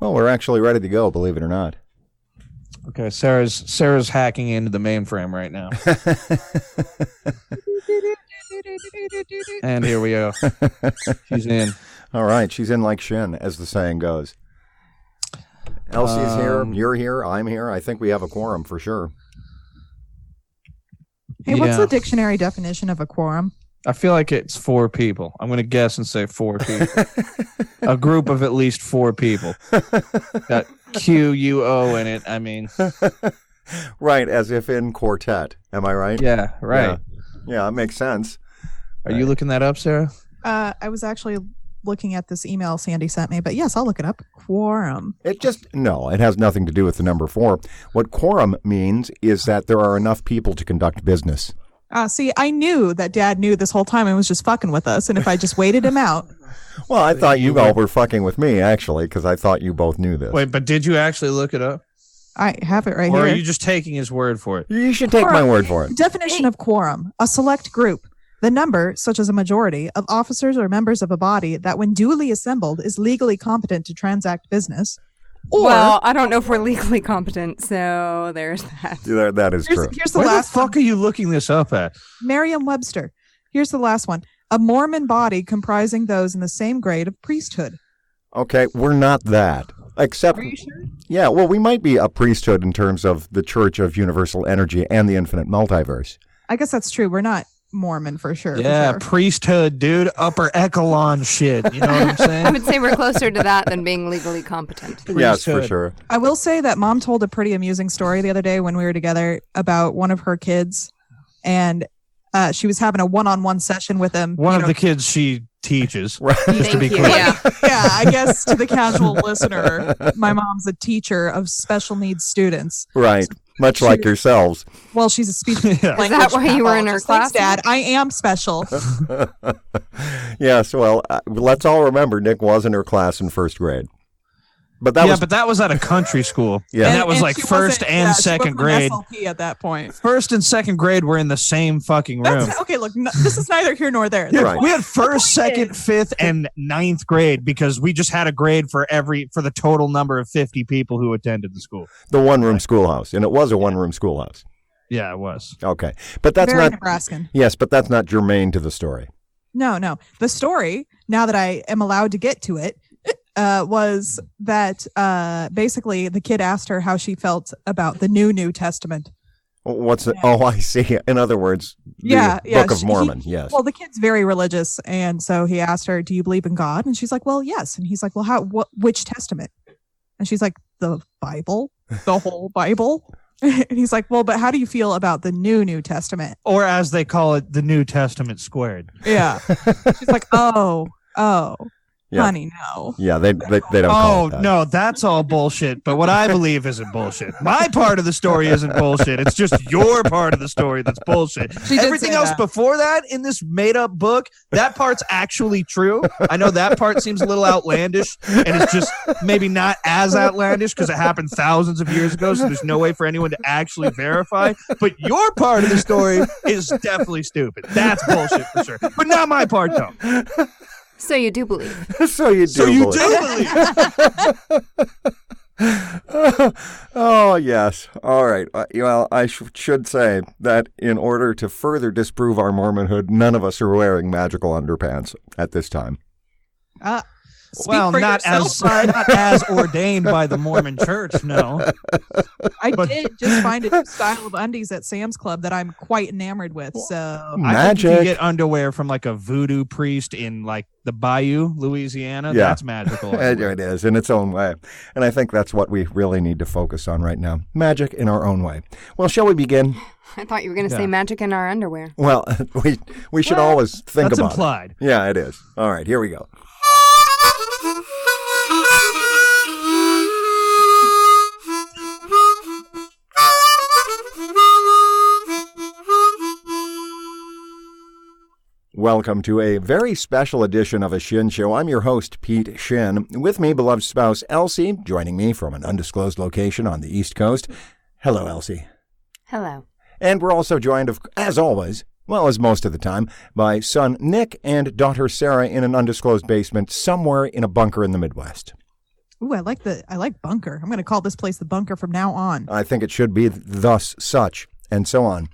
Well, we're actually ready to go, believe it or not. Okay, Sarah's hacking into the mainframe right now. And here we go. She's in. All right, she's in like Shinn, as the saying goes. Elsie's here, you're here, I'm here. I think we have a quorum for sure. Hey, what's the dictionary definition of a quorum? I feel like it's 4 people. I'm going to guess and say 4 people. A group of at least 4 people. Got QUO in it, I mean. Right, as if in quartet. Am I right? Yeah, right. Yeah, it makes sense. Are you looking that up, Sarah? I was actually looking at this email Sandy sent me, but yes, I'll look it up. Quorum. It has nothing to do with the number 4. What quorum means is that there are enough people to conduct business. See, I knew that Dad knew this whole time and was just fucking with us, and if I just waited him out. Well, I thought you all were fucking with me, actually, because I thought you both knew this. Wait, but did you actually look it up? I have it right or here. Or are you just taking his word for it? You should take my word for it. Definition of quorum: a select group. The number, such as a majority, of officers or members of a body that, when duly assembled, is legally competent to transact business. Or, well, I don't know if we're legally competent, so there's that. That is true. Here's the Where last the fuck are you looking this up at? Merriam-Webster. Here's the last one. A Mormon body comprising those in the same grade of priesthood. Okay, we're not that. Except, are you sure? Yeah, well, we might be a priesthood in terms of the Church of Universal Energy and the Infinite Multiverse. I guess that's true. We're not Mormon for sure. Yeah, for sure. Priesthood, dude. Upper echelon shit. You know what I'm saying? I would say we're closer to that than being legally competent. Yes, for sure. I will say that Mom told a pretty amusing story the other day when we were together about one of her kids, and she was having a one-on-one session with him. One of the kids she teaches. Right. Just to be clear. Yeah. Yeah, I guess to the casual listener, my mom's a teacher of special needs students. Right. Much like yourselves. Well, she's a speech Is that why you were in her class? Thanks, Dad. I am special. Yes, well, let's all remember Nick was in her class in first grade. But that was at a country school. Yeah. And that was like first and she second wasn't grade. SLP at that point. First and second grade were in the same fucking room. Okay, look, this is neither here nor there. Right. We had first, second, fifth, and ninth grade because we just had a grade for the total number of 50 people who attended the school. The one-room schoolhouse, and it was a one-room schoolhouse. Yeah, it was. Okay, but that's Very not Nebraskan. Yes, but that's not germane to the story. No. The story, now that I am allowed to get to it, was that basically the kid asked her how she felt about the New Testament. What's it? Oh, I see. In other words, the Book of Mormon. Yes. Well, the kid's very religious, and so he asked her, "Do you believe in God?" And she's like, "Well, yes." And he's like, "Well, which testament?" And she's like, "The Bible, the whole Bible." And he's like, "Well, but how do you feel about the New Testament?" Or as they call it, the New Testament squared. Yeah. She's like, "Oh." Yeah. Honey, no. Yeah, they don't call it that. No, that's all bullshit. But what I believe isn't bullshit. My part of the story isn't bullshit. It's just your part of the story that's bullshit. Everything else before that in this made-up book, that part's actually true. I know that part seems a little outlandish, and it's just maybe not as outlandish because it happened thousands of years ago, so there's no way for anyone to actually verify. But your part of the story is definitely stupid. That's bullshit for sure. But not my part, though. So you do believe. So you do believe. Oh, yes. All right. Well, I should say that in order to further disprove our Mormonhood, none of us are wearing magical underpants at this time. Well, not as ordained by the Mormon Church, no. I did just find a new style of undies at Sam's Club that I'm quite enamored with. So Magic. I think you can get underwear from like a voodoo priest in like the Bayou, Louisiana. Yeah. That's magical. It is in its own way. And I think that's what we really need to focus on right now. Magic in our own way. Well, shall we begin? I thought you were going to say magic in our underwear. Well, we should always think that's about implied. it. Yeah, it is. All right, here we go. Welcome to a very special edition of A Shinn Show. I'm your host, Pete Shinn. With me, beloved spouse Elsie, joining me from an undisclosed location on the East Coast. Hello, Elsie. Hello. And we're also joined, as always, well, as most of the time, by son Nick and daughter Sarah in an undisclosed basement somewhere in a bunker in the Midwest. Ooh, I like bunker. I'm going to call this place the bunker from now on. I think it should be thus such, and so on.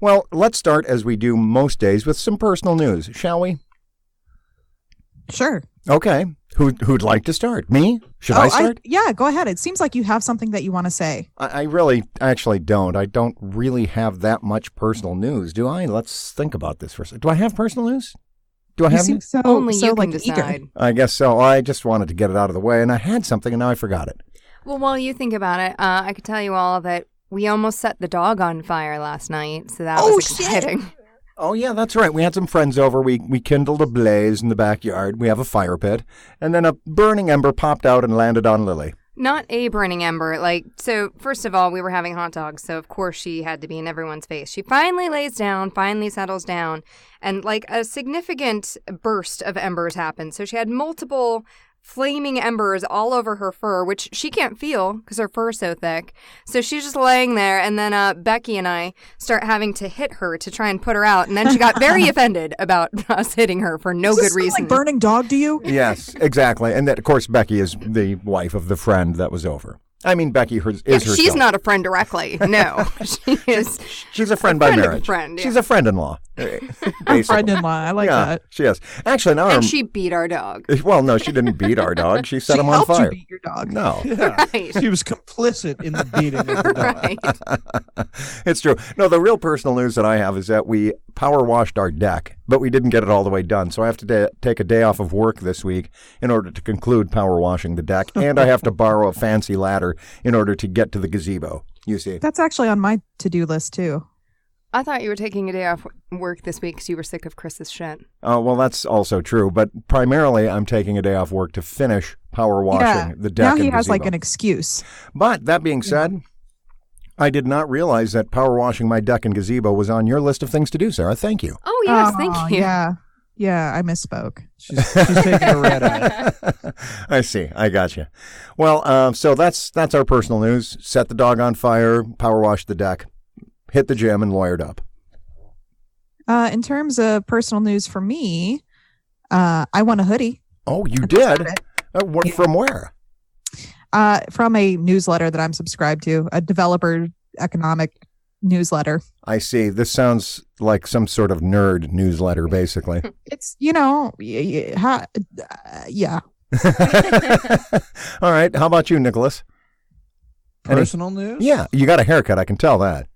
Well, let's start, as we do most days, with some personal news, shall we? Sure. Okay. Who'd like to start? Me? Should I start? Yeah, go ahead. It seems like you have something that you want to say. I really actually don't. I don't really have that much personal news, do I? Let's think about this for a second. Do I have personal news? Do I You have seem any? so, Only so you like can eager. decide. I guess so. I just wanted to get it out of the way, and I had something, and now I forgot it. Well, while you think about it, I could tell you all that we almost set the dog on fire last night, so that was exciting. Oh, yeah, that's right. We had some friends over. We kindled a blaze in the backyard. We have a fire pit. And then a burning ember popped out and landed on Lily. Not a burning ember. So first of all, we were having hot dogs, so of course she had to be in everyone's face. She finally lays down, finally settles down, and a significant burst of embers happened. So she had multiple flaming embers all over her fur, which she can't feel because her fur is so thick. So she's just laying there, and then Becky and I start having to hit her to try and put her out. And then she got very offended about us hitting her for no good reason. Like burning dog to you? Yes, exactly. And that, of course, Becky is the wife of the friend that was over. I mean, Becky is herself. She's not a friend directly. No, she is. She's a friend by marriage. Friend, yeah. She's a friend-in-law. Friend-in-law. I like that. She is. Actually, now And she beat our dog. Well, no, she didn't beat our dog. She set him on helped fire. You beat your dog. No. Right. She was complicit in the beating of the dog. Right. It's true. No, the real personal news that I have is that we power washed our deck, but we didn't get it all the way done. So I have to take a day off of work this week in order to conclude power washing the deck, and I have to borrow a fancy ladder in order to get to the gazebo. You see. That's actually on my to-do list, too. I thought you were taking a day off work this week because you were sick of Chris's shit. Oh, well, that's also true. But primarily, I'm taking a day off work to finish power washing the deck Now and he has gazebo. an excuse. But that being said, I did not realize that power washing my deck and gazebo was on your list of things to do, Sarah. Thank you. Oh, yes, thank you. Yeah, I misspoke. She's taking a red eye. I see. I got you. Well, so that's our personal news. Set the dog on fire, power wash the deck, hit the gym, and lawyered up. In terms of personal news for me, I won a hoodie. Oh, you did? From where? From a newsletter that I'm subscribed to, a developer economic newsletter. I see. This sounds like some sort of nerd newsletter, basically. It's, yeah. All right. How about you, Nicholas? Personal news? Yeah, you got a haircut. I can tell that.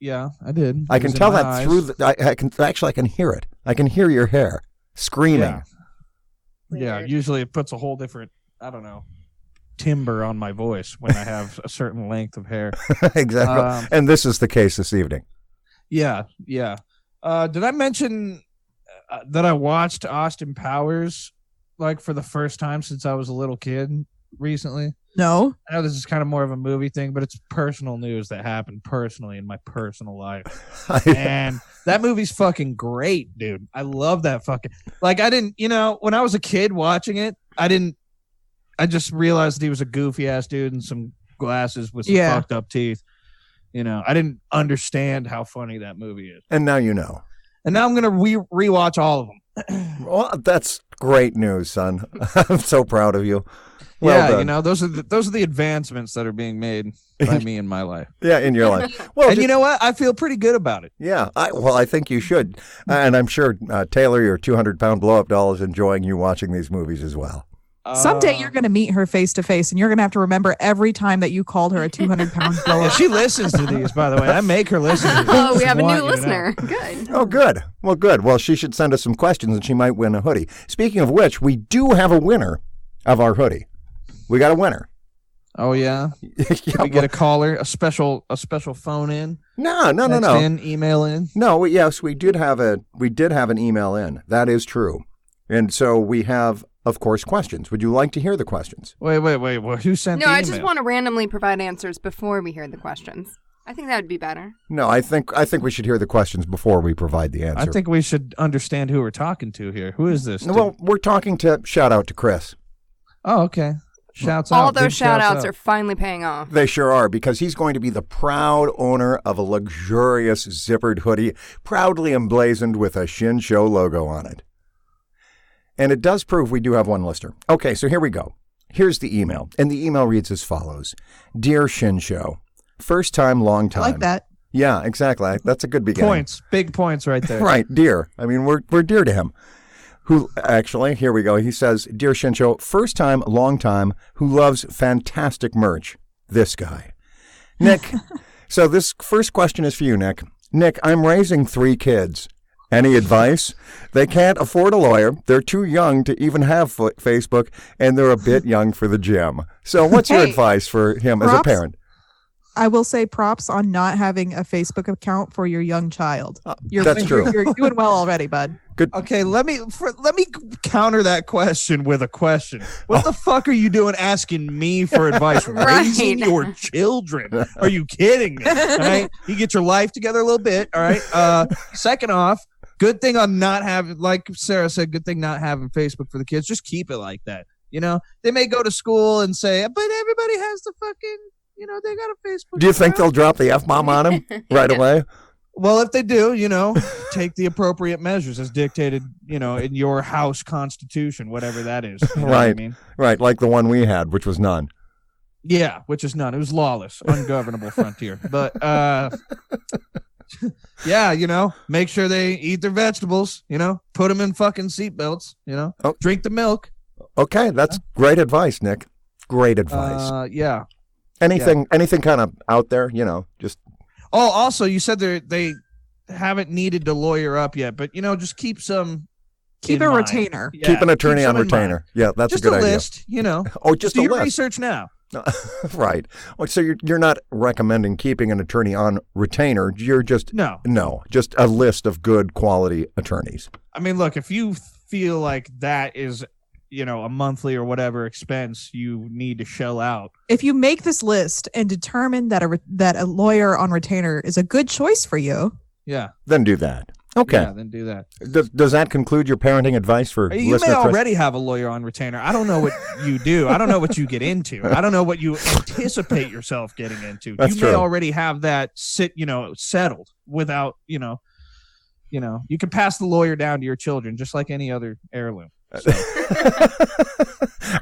Yeah, I did. I can tell that through the. I can hear it. I can hear your hair screaming. Yeah. Usually it puts a whole different, I don't know, timbre on my voice when I have a certain length of hair. Exactly. And this is the case this evening. Yeah. Did I mention that I watched Austin Powers for the first time since I was a little kid recently? No. I know this is kind of more of a movie thing, but it's personal news that happened personally in my personal life. And that movie's fucking great, dude. I love that fucking... I didn't, when I was a kid watching it, I just realized that he was a goofy-ass dude and some glasses with some fucked up teeth. I didn't understand how funny that movie is. And now you know. And now I'm going to rewatch all of them. Well, that's great news, son. I'm so proud of you. Well done. Those are the advancements that are being made by me in my life. Yeah, in your life. Well, and you know what? I feel pretty good about it. Yeah, I think you should. And I'm sure Taylor, your 200-pound blow-up doll, is enjoying you watching these movies as well. Someday you're going to meet her face to face, and you're going to have to remember every time that you called her a 200-pound blow-up. Yeah, she listens to these, by the way. I make her listen to these. Oh, we have a new listener. Good. Oh, good. Well, good. Well, she should send us some questions, and she might win a hoodie. Speaking of which, we do have a winner of our hoodie. We got a winner. Oh yeah. We get a caller, a special phone in. No. In, email in. No, yes, we did have an email in. That is true, and so we have, of course, questions. Would you like to hear the questions? Wait. Who sent? No, the email? I just want to randomly provide answers before we hear the questions. I think that would be better. No, I think we should hear the questions before we provide the answer. I think we should understand who we're talking to here. Who is this? Well, we're talking to shout out to Chris. Oh, okay. Shouts out. All those shout outs are finally paying off. They sure are, because he's going to be the proud owner of a luxurious zippered hoodie, proudly emblazoned with a Shinn Show logo on it. And it does prove we do have one listener. Okay, so here we go. here's the email. And the email reads as follows. Dear Shinn Show, first time, long time. I like that. Yeah, exactly. That's a good beginning. Points. Big points right there. Right, dear. I mean, we're dear to him. Who actually, here we go. He says, Dear Shinn Show, first time, long time, who loves fantastic merch. This guy. Nick. So this first question is for you, Nick. Nick, I'm raising 3 kids. Any advice? They can't afford a lawyer. They're too young to even have Facebook, and they're a bit young for the gym. So what's your advice for him as a parent? I will say props on not having a Facebook account for your young child. That's true. You're doing well already, bud. Good. Okay, let me counter that question with a question. What the fuck are you doing asking me for advice? Raising your children? Are you kidding me? All right, you get your life together a little bit. All right. Second off, good thing on not having, like Sarah said, good thing not having Facebook for the kids. Just keep it like that. You know, they may go to school and say, but everybody has the fucking. You know, they got a Facebook. Do you think they'll drop the F-bomb on him right away? Well, if they do, you know, take the appropriate measures as dictated, you know, in your house constitution, whatever that is. You know what I mean? Right, like the one we had, which was none. Yeah, which is none. It was lawless, ungovernable frontier. But, yeah, you know, make sure they eat their vegetables, you know, put them in fucking seatbelts, you know, drink the milk. Okay, that's great advice, Nick. Great advice. Yeah. Anything kind of out there, you know, just. Oh, also, you said they haven't needed to lawyer up yet, but, you know, just keep some. Keep a retainer. Yeah, keep an attorney on retainer. Yeah, that's just a good idea. Just a list, you know. Oh, just do a your list. research now. Right. So you're not recommending keeping an attorney on retainer. You're just just a list of good quality attorneys. I mean, look, if you feel like that is, you know, a monthly or whatever expense you need to shell out. If you make this list and determine that a lawyer on retainer is a good choice for you, then do that. Okay. Yeah, then do that. Does that conclude your parenting advice for you listener may already have a lawyer on retainer. I don't know what you do. I don't know what you get into. I don't know what you anticipate yourself getting into. That's you true. may already have that settled without, you can pass the lawyer down to your children just like any other heirloom. So.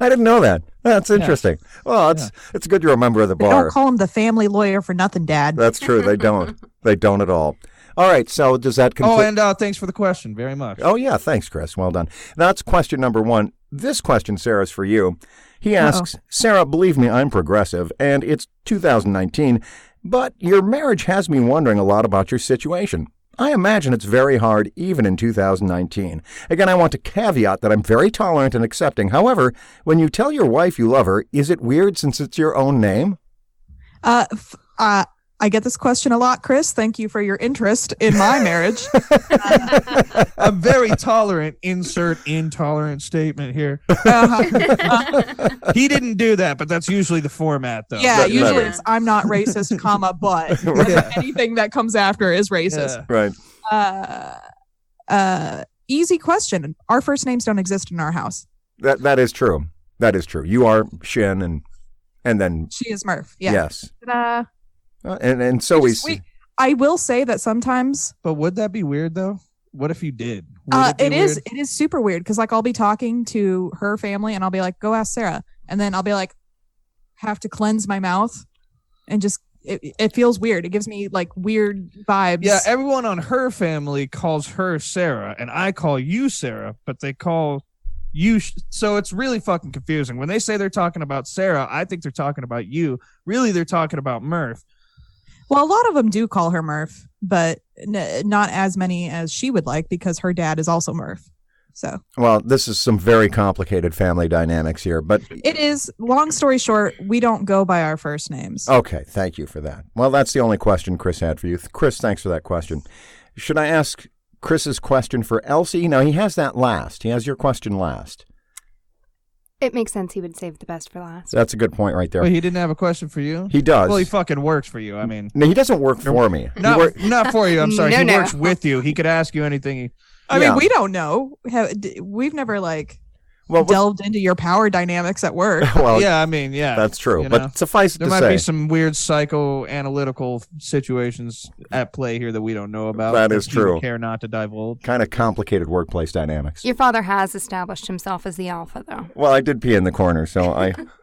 I didn't know that. That's interesting. Well, it's good you're a member of the bar. Don't call him the family lawyer for nothing, Dad. That's true. They don't. They don't at all. All right. So does that conclude? Oh, and thanks for the question very much. Oh, yeah. Thanks, Chris. Well done. That's question number 1. This question, Sarah, is for you. He asks, Sarah, believe me, I'm progressive, and it's 2019, but your marriage has me wondering a lot about your situation. I imagine it's very hard even in 2019. Again, I want to caveat that I'm very tolerant and accepting. However, when you tell your wife you love her, is it weird since it's your own name? I get this question a lot, Chris. Thank you for your interest in my marriage. I'm very tolerant. Insert intolerant statement here. He didn't do that, but that's usually the format, though. Yeah, usually it's I'm not racist, but anything that comes after is racist. Yeah. Right. Easy question. Our first names don't exist in our house. That is true. That is true. You are Shinn, and then she is Murph. Yeah. Yes. And so I will say that sometimes. But would that be weird though? What if you did? It is super weird because like I'll be talking to her family and I'll be like, go ask Sarah, and then I'll be like, have to cleanse my mouth, and just it feels weird. It gives me like weird vibes. Yeah, everyone on her family calls her Sarah, and I call you Sarah, but they call you. So it's really fucking confusing. When they say they're talking about Sarah, I think they're talking about you. Really, they're talking about Murph. Well, a lot of them do call her Murph, but not as many as she would like because her dad is also Murph. So, well, this is some very complicated family dynamics here, but it is. Long story short, we don't go by our first names. Okay, thank you for that. Well, that's the only question Chris had for you. Chris, thanks for that question. Should I ask Chris's question for Elsie? No, he has that last. He has your question last. It makes sense he would save the best for last. That's a good point right there. Wait, he didn't have a question for you? He does. Well, he fucking works for you. I mean, no, he doesn't work for me. Not for you. I'm sorry. No, he works with you. He could ask you anything. I mean, we don't know. We've never delved into your power dynamics at work. Well, yeah, I mean, yeah. That's true. You know? But suffice it There to might say, be some weird psychoanalytical situations at play here that we don't know about. That is you true. Care not to divulge. kind of complicated workplace dynamics. Your father has established himself as the alpha, though. Well, I did pee in the corner, so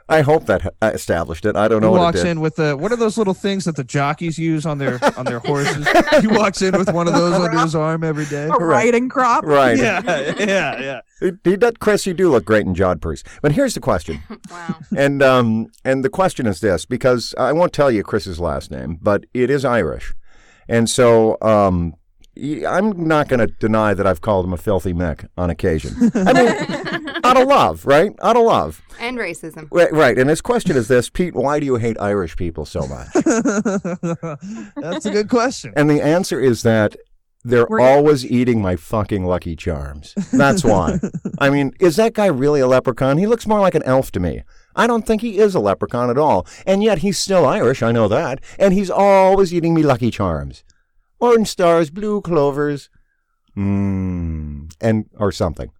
I hope that established it. I don't know He what walks it did. in with what are those little things that the jockeys use on their horses? He walks in with one of those under his arm every day. A riding crop. Right. Yeah. He did, Chris, you do look great in jodhpurs. But here's the question. Wow. And the question is this, because I won't tell you Chris's last name, but it is Irish. And so I'm not going to deny that I've called him a filthy Mick on occasion. I mean, out of love, right? Out of love. And racism. Right. And his question is this, Pete, why do you hate Irish people so much? That's a good question. And the answer is that they're always eating my fucking Lucky Charms. That's why. I mean, is that guy really a leprechaun? He looks more like an elf to me. I don't think he is a leprechaun at all. And yet he's still Irish, I know that. And he's always eating me Lucky Charms. Orange stars, blue clovers, or something.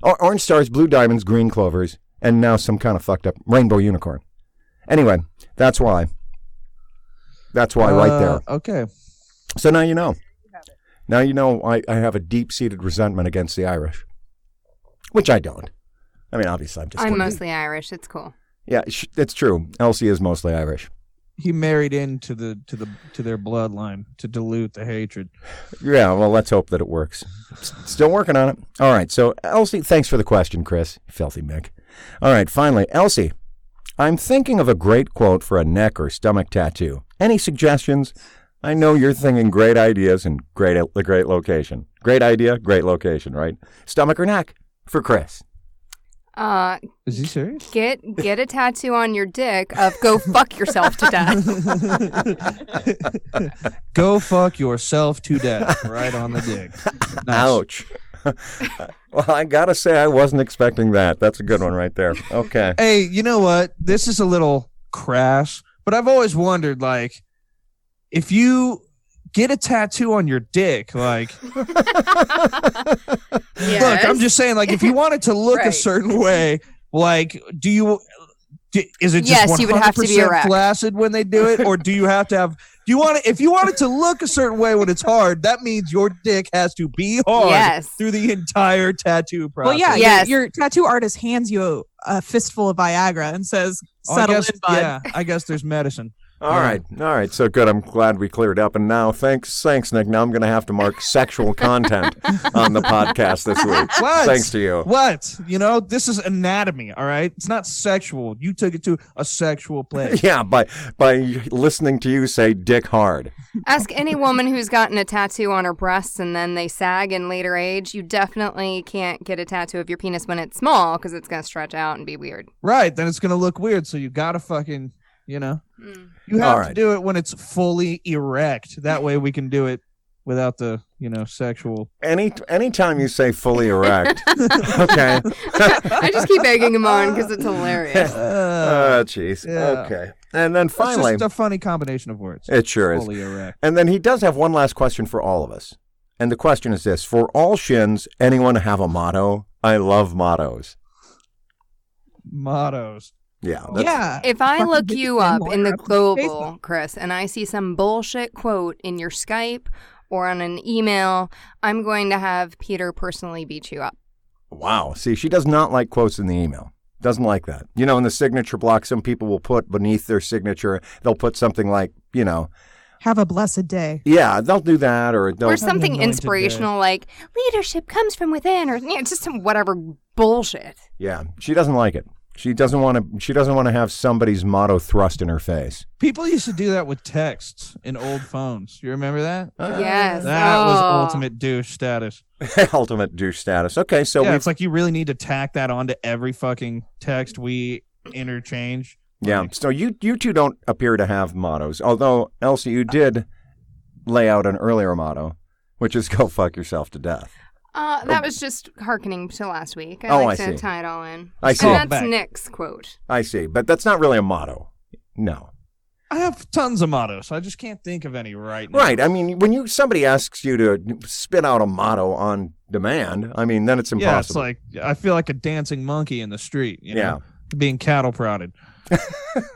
Orange stars, blue diamonds, green clovers, and now some kind of fucked up rainbow unicorn. Anyway, that's why. That's why right there. Okay. So now you know. Now you know I have a deep-seated resentment against the Irish, which I don't. I mean, obviously, I'm mostly Irish. It's cool. Yeah, it's true. Elsie is mostly Irish. He married into their bloodline to dilute the hatred. Yeah, well, let's hope that it works. Still working on it. All right, so Elsie, thanks for the question, Chris. Filthy Mick. All right, finally, Elsie, I'm thinking of a great quote for a neck or stomach tattoo. Any suggestions? I know you're thinking great ideas and great location. Great idea, great location, right? Stomach or neck for Chris. Is he serious? Get a tattoo on your dick of "Go fuck yourself to death." Go fuck yourself to death, right on the dick. Nice. Ouch. Well, I gotta say, I wasn't expecting that. That's a good one right there. Okay. Hey, you know what? This is a little crass, but I've always wondered, like, if you get a tattoo on your dick, like, Yes. look, I'm just saying, like, if you want it to look a Right. certain way, like, is it just Yes, you would have to be 100% erect. flaccid when they do it, or do you have to have? Do you want it? If you want it to look a certain way when it's hard, that means your dick has to be hard Yes. through the entire tattoo process. Well, yeah, Yes. your tattoo artist hands you a fistful of Viagra and says, I settle guess, in, bud. yeah, I guess there's medicine. All right. So good. I'm glad we cleared up. And now, thanks, Nick. Now I'm going to have to mark sexual content on the podcast this week. What? Thanks to you. What? You know, this is anatomy, all right? It's not sexual. You took it to a sexual place. Yeah, by listening to you say dick hard. Ask any woman who's gotten a tattoo on her breasts and then they sag in later age. You definitely can't get a tattoo of your penis when it's small because it's going to stretch out and be weird. Right, then it's going to look weird, so you got to fucking, you know. You All have right. to do it when it's fully erect. That way we can do it without the, sexual. Anytime you say fully erect, okay. I just keep egging him on because it's hilarious. Oh, jeez. Yeah. Okay. And then It's finally, just a funny combination of words. it sure is. Fully erect. And then he does have one last question for all of us. And the question is this: for all shins, anyone have a motto? I love mottos. Mottos. Yeah. Yeah. If I Fucking look get you the up more in the up on global, Facebook. Chris, and I see some bullshit quote in your Skype or on an email, I'm going to have Peter personally beat you up. Wow. See, she does not like quotes in the email. Doesn't like that. You know, in the signature block, some people will put beneath their signature, they'll put something like, Have a blessed day. yeah, they'll do that, or they'll. Or something anointed inspirational like, leadership comes from within, or just some whatever bullshit. Yeah, she doesn't like it. She doesn't want to. She doesn't want to have somebody's motto thrust in her face. People used to do that with texts in old phones. You remember that? Yes. That was Oh. ultimate douche status. Ultimate douche status. Okay, so Yeah, we. it's like you really need to tack that onto every fucking text we interchange. Yeah. Like, So you two don't appear to have mottos. Although Elsie, you did lay out an earlier motto, which is "Go fuck yourself to death." That was just hearkening to last week. Oh, like I to see. tie it all in. I see. And that's Back. Nick's quote. I see, but that's not really a motto. No. I have tons of mottos. I just can't think of any right now. Right. I mean, when somebody asks you to spit out a motto on demand, I mean, then it's impossible. Yeah, it's like I feel like a dancing monkey in the street. You know, being cattle prodded.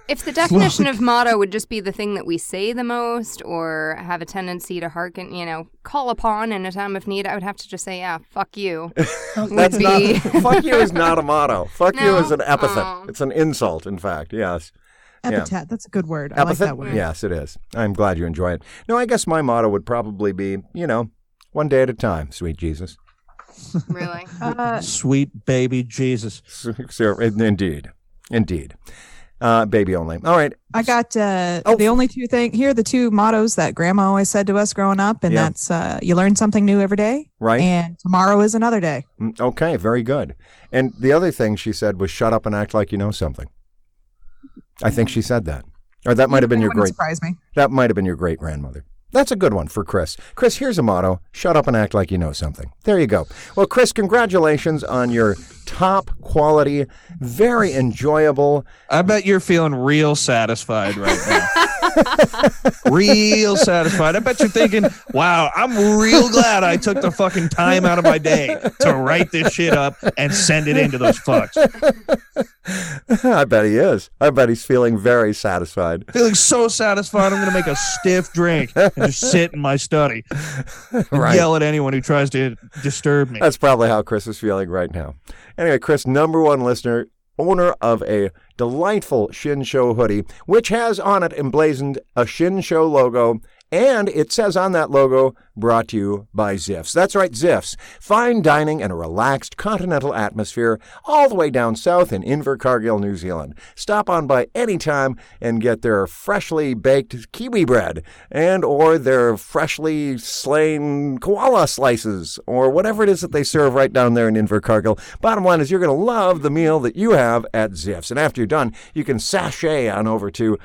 If the definition of motto would just be the thing that we say the most or have a tendency to hearken, call upon in a time of need, I would have to just say, fuck you. Fuck you is not a motto. Fuck you is an epithet. It's an insult, in fact. Yes. Epithet. That's a good word. I like that word. Yes, it is. I'm glad you enjoy it. No, I guess my motto would probably be, one day at a time, sweet Jesus. Really? Sweet baby Jesus. Indeed. Baby only. All right. I got the only two things here, the two mottos that Grandma always said to us growing up, and that's you learn something new every day. Right. And tomorrow is another day. Okay, very good. And the other thing she said was shut up and act like you know something. I think she said that. Or that might have been your great. Surprise me. That might have been your great grandmother. That's a good one for Chris. Chris, here's a motto. Shut up and act like you know something. There you go. Well, Chris, congratulations on your top quality, very enjoyable. I bet you're feeling real satisfied right now. Real satisfied. I bet you're thinking, wow, I'm real glad I took the fucking time out of my day to write this shit up and send it into those fucks. I bet he is. I bet he's feeling very satisfied. Feeling so satisfied, I'm going to make a stiff drink and just sit in my study and yell at anyone who tries to disturb me. That's probably how Chris is feeling right now. Anyway, Chris, #1 listener, owner of a delightful Shinn Show hoodie, which has on it emblazoned a Shinn Show logo, and it says on that logo, brought to you by Ziff's. That's right, Ziff's. Fine dining and a relaxed continental atmosphere all the way down south in Invercargill, New Zealand. Stop on by anytime and get their freshly baked kiwi bread and or their freshly slain koala slices or whatever it is that they serve right down there in Invercargill. Bottom line is you're going to love the meal that you have at Ziff's. And after you're done, you can sashay on over to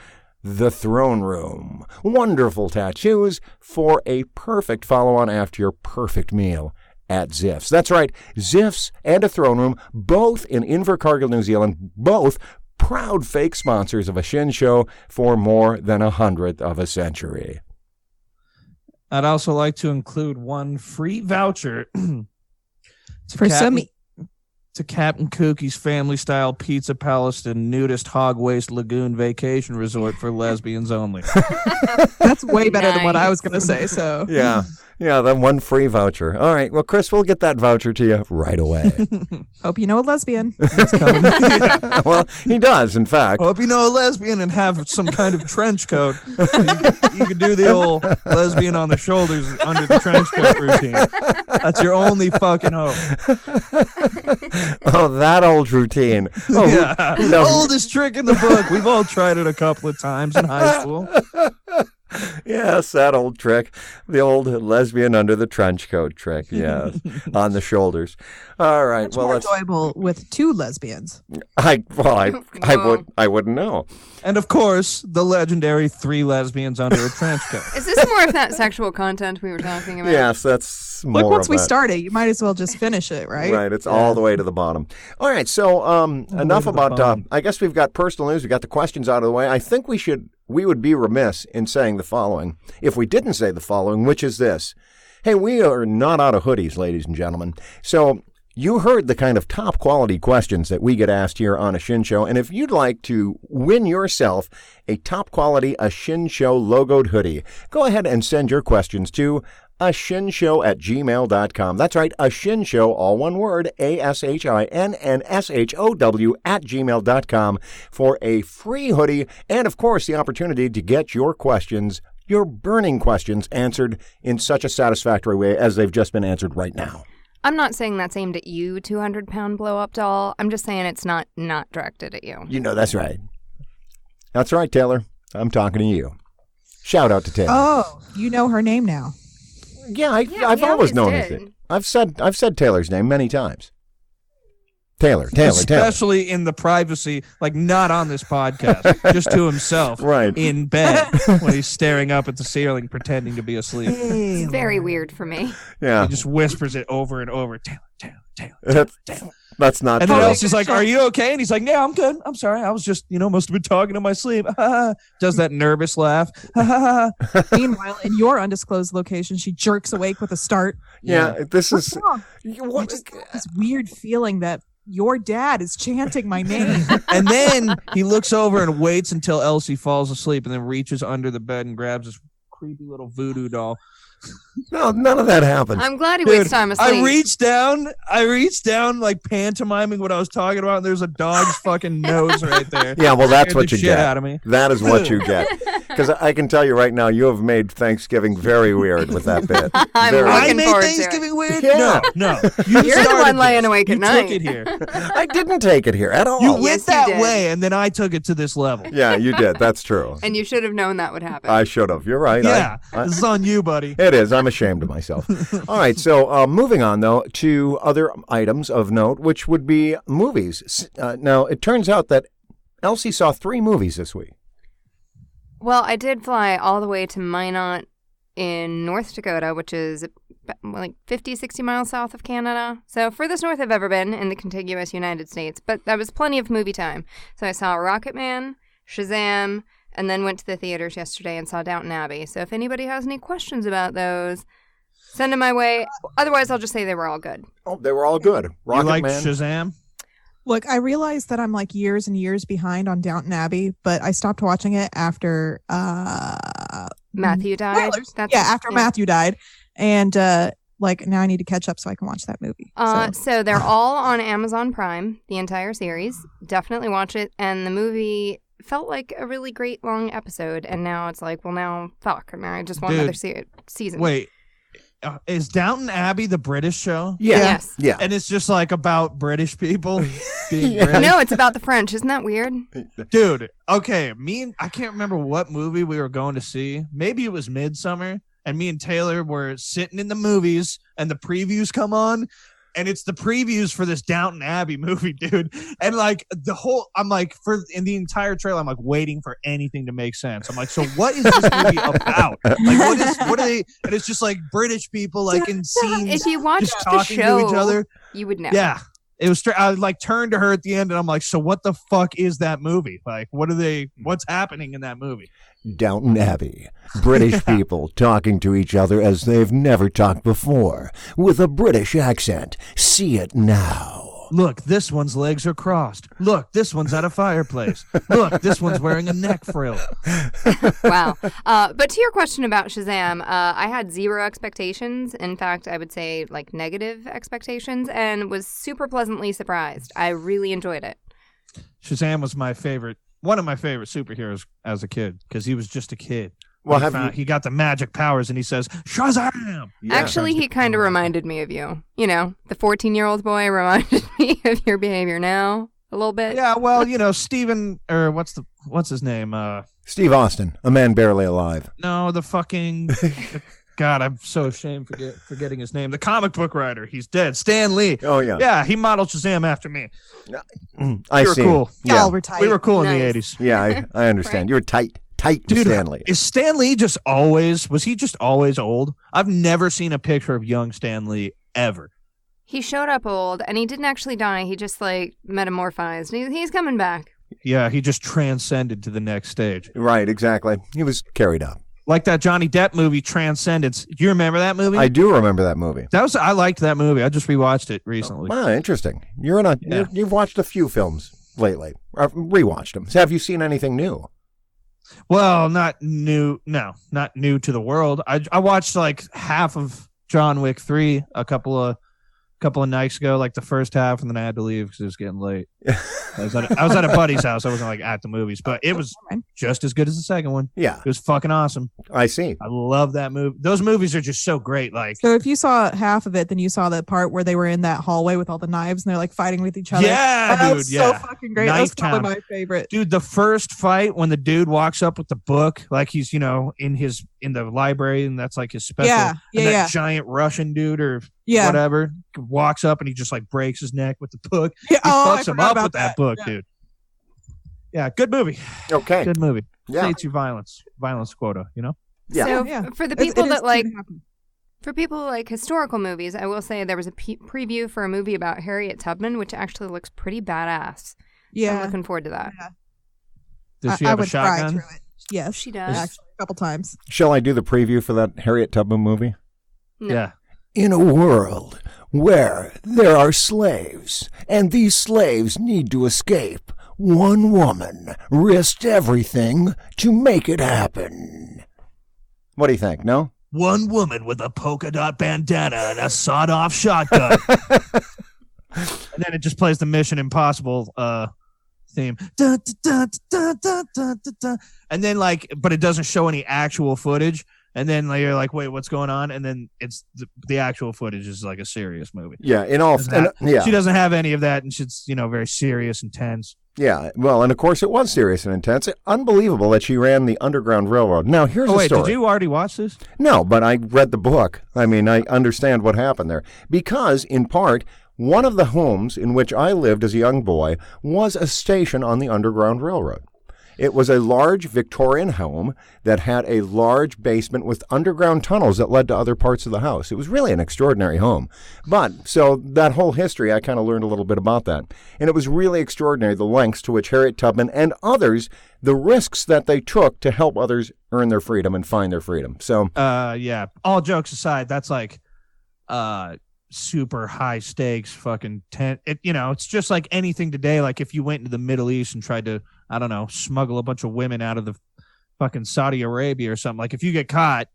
the Throne Room. Wonderful tattoos for a perfect follow-on after your perfect meal at Ziff's. That's right, Ziff's and a Throne Room, both in Invercargill, New Zealand, both proud fake sponsors of a Shinn Show for more than 100th of a century. I'd also like to include one free voucher to Captain Kookie's family-style pizza palace and nudist hog waste lagoon vacation resort for lesbians only. That's way better than what I was going to say. So Yeah, that one free voucher. All right. Well, Chris, we'll get that voucher to you right away. Hope you know a lesbian. Well, he does, in fact. Hope you know a lesbian and have some kind of trench coat. You can do the old lesbian on the shoulders under the trench coat routine. That's your only fucking hope. Oh, that old routine. Oh, yeah. Oldest trick in the book. We've all tried it a couple of times in high school. Yes, that old trick. The old lesbian under the trench coat trick. Yes, on the shoulders. All right. Much more enjoyable with two lesbians. I wouldn't know. And of course, the legendary 3 lesbians under a trench coat. Is this more of that sexual content we were talking about? Yes, that's more. Look, once of we that. started, you might as well just finish it, right? Right. It's all the way to the bottom. All right. So enough about. I guess we've got personal news. We got the questions out of the way. I think we would be remiss in saying the following if we didn't say the following, which is this. Hey, we are not out of hoodies, ladies and gentlemen. So you heard the kind of top quality questions that we get asked here on a Shinn Show. And if you'd like to win yourself a top quality, a Shinn Show logoed hoodie, go ahead and send your questions to ashinshow@gmail.com. That's right, a Shinn Show, all one word, ASHINNSHOW@gmail.com for a free hoodie and, of course, the opportunity to get your questions, your burning questions, answered in such a satisfactory way as they've just been answered right now. I'm not saying that's aimed at you, 200-pound blow-up doll. I'm just saying it's not directed at you. You know, that's right. That's right, Taylor. I'm talking to you. Shout out to Taylor. Oh, you know her name now. Yeah, I've always known it. I've said Taylor's name many times. Taylor. Especially in the privacy, like not on this podcast, just to himself, right in bed when he's staring up at the ceiling, pretending to be asleep. It's very weird for me. Yeah, he just whispers it over and over. Taylor. That's not And true. then Elsie's like, are you okay? And he's like, yeah, I'm good. I'm sorry. I was just, must have been talking in my sleep. Does that nervous laugh. Meanwhile, in your undisclosed location, she jerks awake with a start. Yeah, this What's is... wrong? I just got this weird feeling that your dad is chanting my name. And then he looks over and waits until Elsie falls asleep and then reaches under the bed and grabs this creepy little voodoo doll. No, none of that happened. I'm glad he wastes time asleep. I reached down like pantomiming what I was talking about, and there's a dog's fucking nose right there. Yeah, well, that's what you shit get. out of me. That is what you get. Because I can tell you right now, you have made Thanksgiving very weird with that bit. I'm Very- I looking made forward to Thanksgiving it. weird? Yeah. No. You're the started one laying this. awake at You night. took it here. I didn't take it here at all. You Yes, went you that did. way, and then I took it to this level. Yeah, you did. That's true. And you should have known that would happen. I should have. You're right. Yeah, I- this is on you, buddy. It is. I'm ashamed of myself. All right. So moving on, though, to other items of note, which would be movies. Now, it turns out that Elsie saw 3 movies this week. Well, I did fly all the way to Minot in North Dakota, which is like 50, 60 miles south of Canada. So furthest north I've ever been in the contiguous United States. But that was plenty of movie time. So I saw Rocketman, Shazam, and then went to the theaters yesterday and saw Downton Abbey. So if anybody has any questions about those, send them my way. Otherwise, I'll just say they were all good. Oh, they were all good. You Rocket like Man. Shazam? Look, I realized that I'm like years and years behind on Downton Abbey, but I stopped watching it after Matthew died. spoilers. After Matthew died. And like now I need to catch up so I can watch that movie. So they're all on Amazon Prime, the entire series. Definitely watch it. And the movie felt like a really great long episode. And now it's like, well, now fuck. Now I just want another season. Wait, is Downton Abbey the British show? Yeah. Yes. Yeah. And it's just like about British people being British? No, it's about the French. Isn't that weird? Dude, okay, I can't remember what movie we were going to see. Maybe it was Midsummer, and me and Taylor were sitting in the movies, and the previews come on, and it's the previews for this Downton Abbey movie, dude. And like I'm like, in the entire trailer, I'm like waiting for anything to make sense. I'm like, so what is this movie about? Like, what are they? And it's just like British people, like in scenes, If you watch just the talking show, to each other. you would know. Yeah. It was. I like turned to her at the end, and I'm like, "So what the fuck is that movie? Like, what's happening in that movie?" Downton Abbey. British people talking to each other as they've never talked before, with a British accent. See it now. Look, this one's legs are crossed. Look, this one's at a fireplace. Look, this one's wearing a neck frill. Wow. But to your question about Shazam, I had zero expectations. In fact, I would say like negative expectations, and was super pleasantly surprised. I really enjoyed it. Shazam was one of my favorite superheroes as a kid, because he was just a kid. Well, he got the magic powers, and he says, Shazam! Yeah. Actually, he kind of reminded me of you. You know, the 14-year-old boy reminded me of your behavior now a little bit. Yeah, well, Steven, or what's his name? Steve Austin, a man barely alive. No, the fucking... God, I'm so ashamed forgetting his name. The comic book writer. He's dead. Stan Lee. Oh, yeah. Yeah, he modeled Shazam after me. I We were see. cool. Yeah, Y'all were tight. We were cool in Nice. the 80s. yeah, I understand. Right. You were tight to Dude, Stanley. is Stan Lee was he just always old? I've never seen a picture of young Stan Lee ever. He showed up old, and he didn't actually die. He just like metamorphized. He's coming back. Yeah, he just transcended to the next stage. Right, exactly. He was carried up. Like that Johnny Depp movie, Transcendence. Do you remember that movie? I do remember that movie. I liked that movie. I just rewatched it recently. Wow, interesting. Yeah. You've watched a few films lately. Or rewatched them. So have you seen anything new? Well, not new. No, not new to the world. I watched like half of John Wick 3 a couple of nights ago, like the first half, and then I had to leave because it was getting late. I was at a buddy's house. I wasn't like at the movies, but it was just as good as the second one. Yeah, It was fucking awesome. I see. I love that movie. Those movies are just so great. Like, So if you saw half of it, then you saw the part where they were in that hallway with all the knives and they're like fighting with each other. Yeah, that dude, was yeah. so fucking great. That was Knife probably Town. my favorite. dude, the first fight when the dude walks up with the book, like he's in the library, and that's like his special. Yeah, and yeah, that giant Russian dude or Yeah. whatever walks up and he just like breaks his neck with the book. Yeah, He I fucks him forgot up about with that book, Yeah. dude. Yeah, good movie. Okay. Good movie. Yeah. States your violence quota, Yeah. So Yeah. for the It's- people it is that like too happy. For people who like historical movies, I will say there was a preview for a movie about Harriet Tubman, which actually looks pretty badass. Yeah. I'm looking forward to that. Yeah. Does she have a would cry shotgun? through it. Yes. She does. Actually, a couple times. Shall I do the preview for that Harriet Tubman movie? No. Yeah. In a world where there are slaves, and these slaves need to escape, one woman risked everything to make it happen. What do you think? No? One woman with a polka dot bandana and a sawed-off shotgun. And then it just plays the Mission Impossible theme. Dun, dun, dun, dun, dun, dun, dun. And then but it doesn't show any actual footage. And then you're like, wait, what's going on? And then it's the actual footage is like a serious movie. Yeah, in all, yeah. She doesn't have any of that, and she's very serious and tense. Yeah, well, and of course it was serious and intense. Unbelievable that she ran the Underground Railroad. Now, here's the story. Did you already watch this? No, but I read the book. I mean, I understand what happened there. Because, in part, one of the homes in which I lived as a young boy was a station on the Underground Railroad. It was a large Victorian home that had a large basement with underground tunnels that led to other parts of the house. It was really an extraordinary home. But, so that whole history, I kind of learned a little bit about that. And it was really extraordinary, the lengths to which Harriet Tubman and others, the risks that they took to help others earn their freedom and find their freedom. So, yeah. All jokes aside, that's like super high stakes fucking it's just like anything today. Like if you went into the Middle East and tried to, I don't know, smuggle a bunch of women out of the fucking Saudi Arabia or something. Like if you get caught,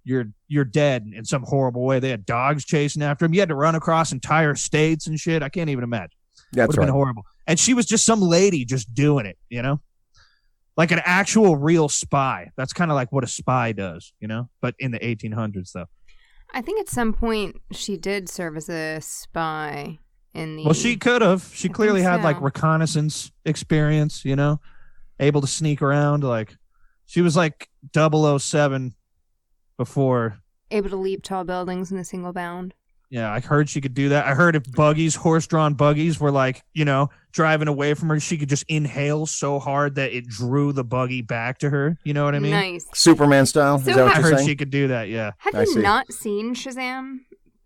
you're dead in some horrible way. They had dogs chasing after him. You had to run across entire states and shit. I can't even imagine. That's right. Been horrible. And she was just some lady just doing it, like an actual real spy. That's kind of like what a spy does, but in the 1800s though. I think at some point she did serve as a spy in the... Well, she could have. She clearly had so. Reconnaissance experience, able to sneak around. Like she was like 007 before. Able to leap tall buildings in a single bound. Yeah, I heard she could do that. I heard if horse-drawn buggies were driving away from her, she could just inhale so hard that it drew the buggy back to her. You know what I mean? Nice. Superman style? So Is that what I you're heard saying? she could do that, yeah. Have you not seen Shazam?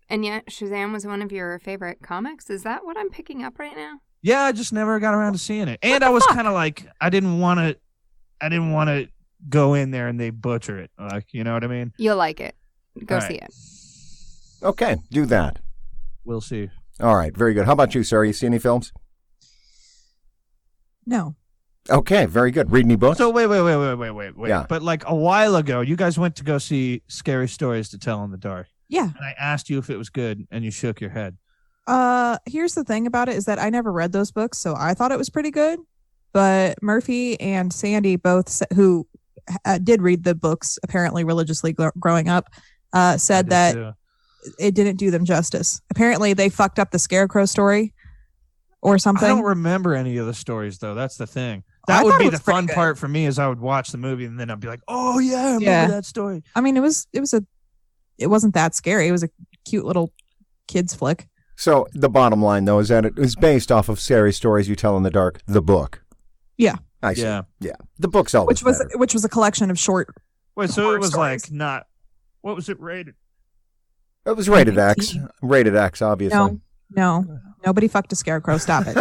And yet Shazam was one of your favorite comics? Is that what I'm picking up right now? Yeah, I just never got around to seeing it. And I was kind of like, I didn't want to go in there and they butcher it. Like, you know what I mean? You'll like it. Go see it. Okay, do that. We'll see. All right, very good. How about you, sir? You see any films? No. Okay, very good. Read any books? So wait. Yeah. But like a while ago, you guys went to go see Scary Stories to Tell in the Dark. Yeah. And I asked you if it was good, and you shook your head. Here's the thing about it is that I never read those books, so I thought it was pretty good. But Murphy and Sandy both, who did read the books apparently religiously growing up, said that it didn't do them justice. Apparently, they fucked up the Scarecrow story or something. I don't remember any of the stories, though. That's the thing. That would be the fun part for me, is I would watch the movie and then I'd be like, "Oh yeah, I remember that story." I mean, it wasn't that scary. It was a cute little kids flick. So the bottom line, though, is that it was based off of Scary Stories You Tell in the Dark, the book. Yeah. I see. Yeah. The book's always which was a collection of short. Wait, so it was stories. what was it rated? It was rated X. Rated X, obviously. No. Nobody fucked a scarecrow. Stop it.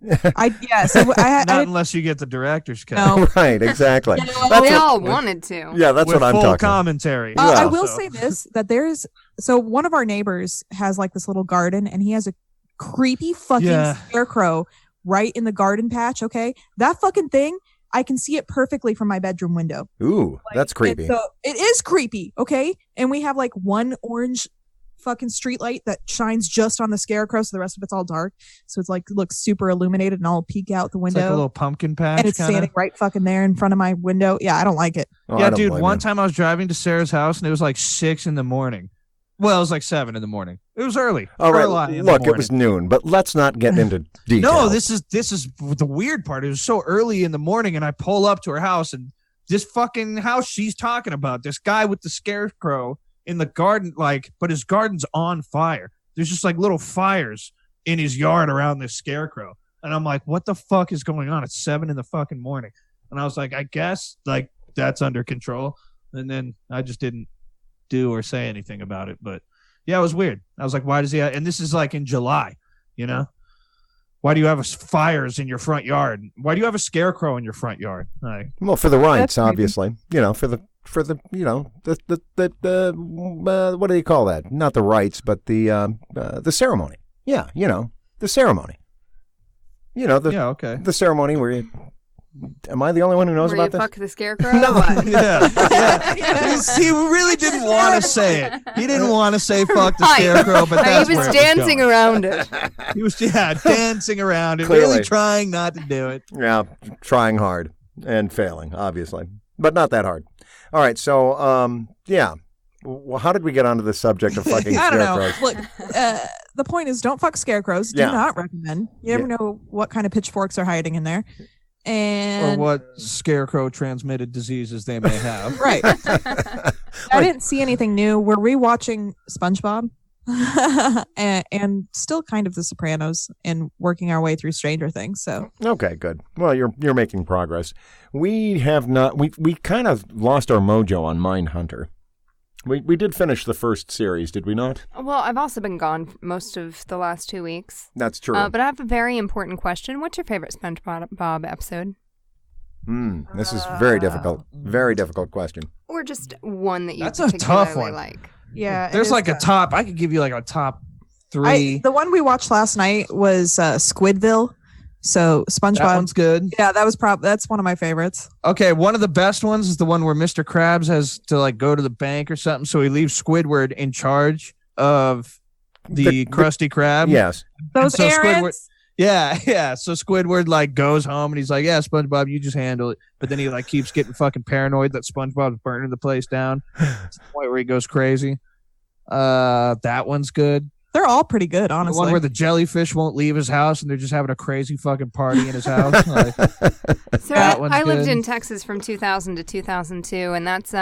Not unless you get the director's cut. No. Right, exactly. We all wanted to. Yeah, that's with what I'm full talking commentary. I will say this, that one of our neighbors has like this little garden, and he has a creepy fucking scarecrow right in the garden patch, okay? That fucking thing, I can see it perfectly from my bedroom window. Ooh, that's creepy. So it is creepy, okay? And we have like one orange fucking street light that shines just on the scarecrow, so the rest of it's all dark. So it's like looks super illuminated, and I'll peek out the window. It's like a little pumpkin patch, and it's standing right fucking there in front of my window. Yeah, I don't like it. Oh, yeah, dude. One time I was driving to Sarah's house, and it was like 6 a.m. Well, it was like 7 a.m. It was early. All right, look, it was noon, but let's not get into detail. No, this is the weird part. It was so early in the morning, and I pull up to her house, and this fucking house she's talking about, this guy with the scarecrow in the garden, but his garden's on fire. There's just like little fires in his yard around this scarecrow. And I'm like, what the fuck is going on? It's 7 a.m. And I was like, I guess like that's under control. And then I just didn't do or say anything about it. But yeah, it was weird. I was like, why does he and this is like in July, you know? Why do you have fires in your front yard? Why do you have a scarecrow in your front yard? Like, well, for the rights, obviously. You know, for the what do you call that? Not the rights, but the ceremony. Yeah, you know, the ceremony. You know, the ceremony where you... Am I the only one who knows about this? Fuck the scarecrow? No. yeah. He really didn't want to say it. He didn't want to say fuck the scarecrow, but that's he was dancing around it. He was dancing around it, Clearly. really trying not to do it. Yeah, trying hard and failing, obviously, but not that hard. All right, so yeah. Well, how did we get onto the subject of fucking I don't scarecrows? know. Look, the point is, don't fuck scarecrows. Do not recommend. You never know what kind of pitchforks are hiding in there. And or what scarecrow transmitted diseases they may have. Right. I didn't see anything new. We're rewatching SpongeBob and still kind of The Sopranos and working our way through Stranger Things. So okay, good. Well, you're making progress. We have not. We kind of lost our mojo on Mindhunter. We did finish the first series, did we not? Well, I've also been gone most of the last 2 weeks. That's true. But I have a very important question. What's your favorite SpongeBob episode? This is very difficult. Very difficult question. Or just one that you That's a particularly tough one. like. yeah, There's like a top. I could give you like a top 3. The one we watched last night was Squidville. So SpongeBob. That one's good. Yeah, that's one of my favorites. Okay, one of the best ones is the one where Mr. Krabs has to like go to the bank or something, so he leaves Squidward in charge of the Krusty Krab. Yes. Those so errands. Yeah. So Squidward like goes home and he's like, "Yeah, SpongeBob, you just handle it." But then he like keeps getting fucking paranoid that SpongeBob's burning the place down. To the point where he goes crazy. That one's good. They're all pretty good, honestly. The one where the jellyfish won't leave his house and they're just having a crazy fucking party in his house. Like, So that one's I lived good. in Texas from 2000 to 2002, and that's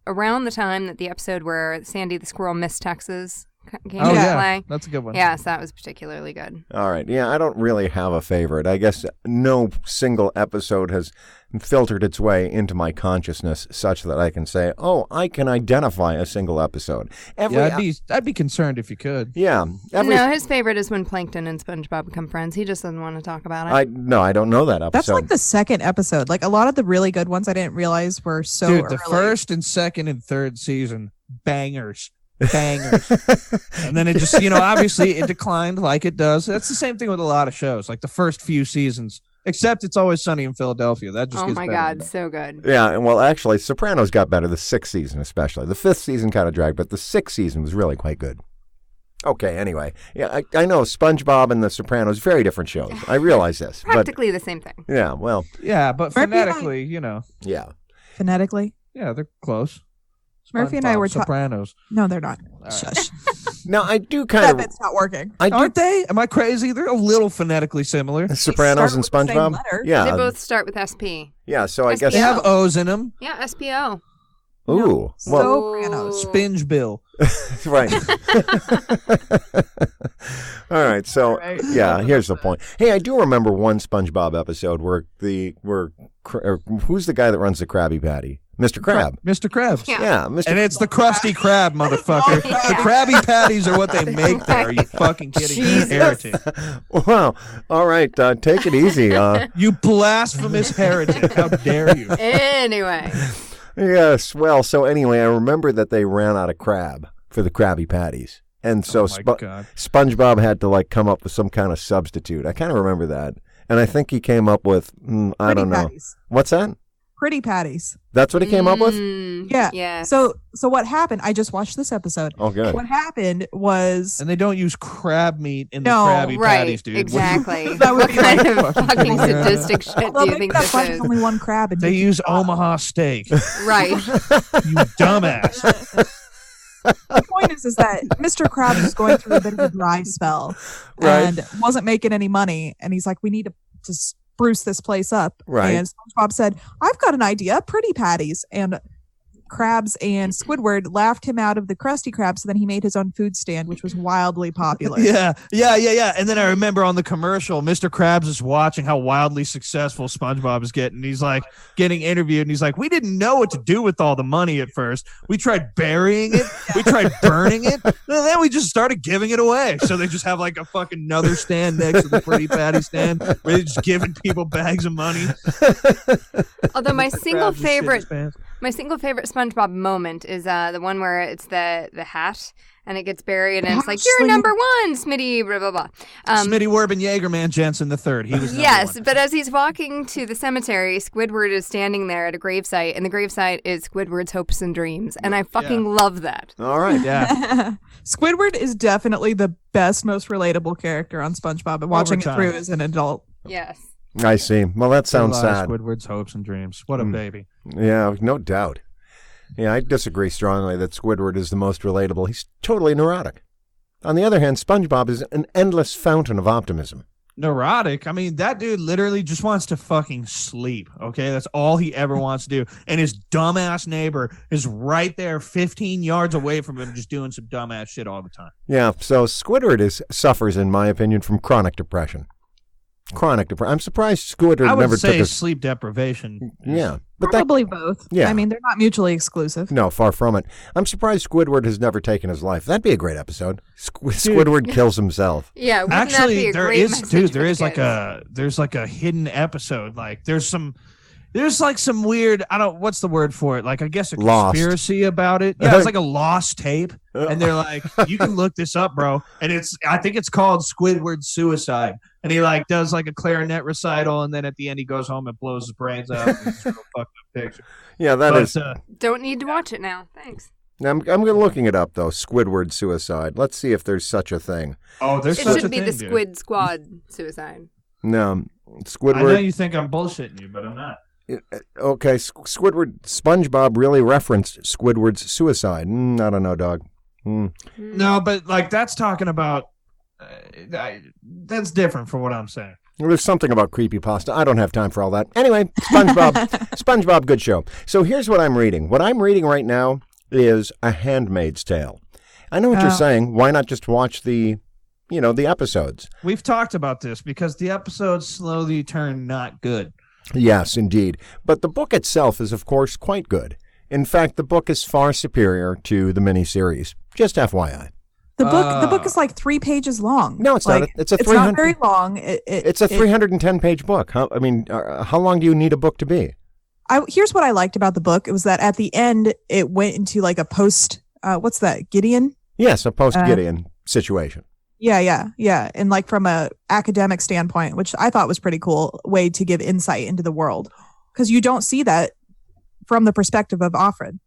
around the time that the episode where Sandy the Squirrel missed Texas came Oh into yeah, play. that's a good one. Yes, that was particularly good. All right. Yeah, I don't really have a favorite. I guess no single episode has filtered its way into my consciousness such that I can say, "Oh, I can identify a single episode." I'd be concerned if you could. Yeah. No, his favorite is when Plankton and SpongeBob become friends. He just doesn't want to talk about it. I don't know that episode. That's like the second episode. Like a lot of the really good ones I didn't realize were so Dude, early. the first and second and third season, bangers. And then it just, obviously it declined like it does. That's the same thing with a lot of shows, like the first few seasons, except It's Always Sunny in Philadelphia. That just oh gets my better God, and better. so good. Yeah, and well, actually, Sopranos got better the 6th season especially. The 5th season kind of dragged, but the 6th season was really quite good. Okay, anyway. Yeah, I know SpongeBob and The Sopranos, very different shows. I realize this. Practically the same thing. Yeah, well. Yeah, but Murphy and I- phonetically, Yeah. Phonetically. yeah, they're close. Murphy and I were Sopranos. No, they're not. right. Shush. Now, I do kind That of... bit's not working. Aren't they? Am I crazy? They're a little phonetically similar. Sopranos and start with the same SpongeBob? letter. Yeah. They both start with SP. Yeah, so I guess... They have O's in them. Yeah, SPO. Ooh. Well, Sopranos. Spinge Bill. right. All right, so Right. yeah, here's the point. Hey, I do remember one SpongeBob episode where who's the guy that runs the Krabby Patty? Mr. Krab. Mr. Krabs. Yeah. Yeah, Mr. And it's the Krusty Krab, motherfucker. The Krabby Patties are what they make there. Are you fucking kidding me? Heretic. Wow. All right, take it easy. You blasphemous heretic. How dare you? Anyway. Yes. Well, so anyway, I remember that they ran out of crab for the Krabby Patties. And so Oh my God. SpongeBob had to like come up with some kind of substitute. I kind of remember that. And I think he came up with, I don't know. Patties. What's that? Pretty patties. That's what he came up with? Yeah. Yeah. So what happened? I just watched this episode. Oh, good. What happened was And they don't use crab meat in the No, Krabby Right, Patties, dude. exactly. That would What be kind like- of fucking sadistic shit well, do you maybe think that's this why is? there's only one crab. And They use Omaha steak. Right. You dumbass. The point is that Mr. Krabs was going through a bit of a dry spell Right. and wasn't making any money. And he's like, we need to spruce this place up. Right. And SpongeBob said, I've got an idea, pretty patties. And Krabs and Squidward laughed him out of the Krusty Krab, so then he made his own food stand, which was wildly popular. Yeah. And then I remember on the commercial, Mr. Krabs is watching how wildly successful SpongeBob is getting. He's like getting interviewed, and he's like, "We didn't know what to do with all the money at first. We tried burying it, we tried burning it, and then we just started giving it away." So they just have like a fucking another stand next to the Krabby Patty stand, where they're just giving people bags of money. Although my single favorite SpongeBob moment is the one where it's the hat and it gets buried and it's like, "You're number one, Smitty, blah, blah, blah." Smitty Werben Jaegerman Jensen III. He was yes, one. But as he's walking to the cemetery, Squidward is standing there at a gravesite, and the gravesite is Squidward's hopes and dreams, and I fucking love that. All right. Yeah. Squidward is definitely the best, most relatable character on SpongeBob, and watching it through as an adult. Yes. I see. Well, that sounds sad. Squidward's hopes and dreams. What a baby. Yeah, no doubt. Yeah, I disagree strongly that Squidward is the most relatable. He's totally neurotic. On the other hand, SpongeBob is an endless fountain of optimism. Neurotic? I mean, that dude literally just wants to fucking sleep, okay? That's all he ever wants to do. And his dumbass neighbor is right there 15 yards away from him just doing some dumbass shit all the time. Yeah, so Squidward suffers, in my opinion, from chronic depression. I'm surprised Squidward I would never say took sleep depression. Yeah. But Probably both. Yeah. I mean, they're not mutually exclusive. No, far from it. I'm surprised Squidward has never taken his life. That'd be a great episode. Squidward kills himself. Yeah, wouldn't that actually, be a there great is, message dude. for There the is like kids? a hidden episode. Like there's like some weird. What's the word for it? Like I guess a conspiracy about it. Yeah, it's like a lost tape, and they're like, you can look this up, bro. And I think it's called Squidward's Suicide. And he like does like a clarinet recital, and then at the end he goes home and blows his brains out. It's a real fucked up picture. Yeah, that is. Don't need to watch it now. Thanks. I'm looking it up though. Squidward Suicide. Let's see if there's such a thing. Oh, there's It such a should be thing, the dude. Squid Squad Suicide. No, I know Squidward. you think I'm bullshitting you, but I'm not. Okay, SpongeBob really referenced Squidward's suicide. I don't know, dog. No, but like that's talking about. That's different from what I'm saying. There's something about creepypasta. I don't have time for all that. Anyway, SpongeBob, good show. So here's what I'm reading. What I'm reading right now is A Handmaid's Tale. I know what you're saying. Why not just watch the episodes? We've talked about this because the episodes slowly turn not good. Yes, indeed. But the book itself is, of course, quite good. In fact, the book is far superior to the miniseries. Just FYI. The book is like 3 pages long. No, it's like, not. It's it's not very long. It's a 310-page book. How long do you need a book to be? Here's what I liked about the book. It was that at the end, it went into like a post. What's that? Gideon? Yes, a post-Gideon situation. Yeah. And like from a academic standpoint, which I thought was pretty cool way to give insight into the world, because you don't see that from the perspective of Offred.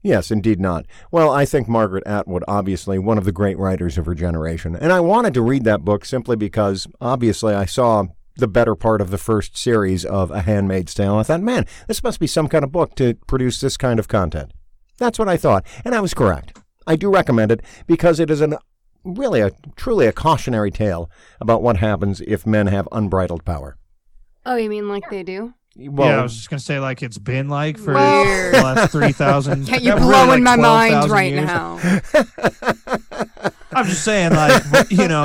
Yes, indeed not. Well, I think Margaret Atwood, obviously, one of the great writers of her generation. And I wanted to read that book simply because, obviously, I saw the better part of the first series of A Handmaid's Tale. I thought, man, this must be some kind of book to produce this kind of content. That's what I thought. And I was correct. I do recommend it because it is truly a cautionary tale about what happens if men have unbridled power. Oh, you mean like they do? Well, yeah, I was just going to say like it's been like for Weird. the last 3,000. Yeah, you're really, blowing like, my mind 12,000 right years. now. I'm just saying like,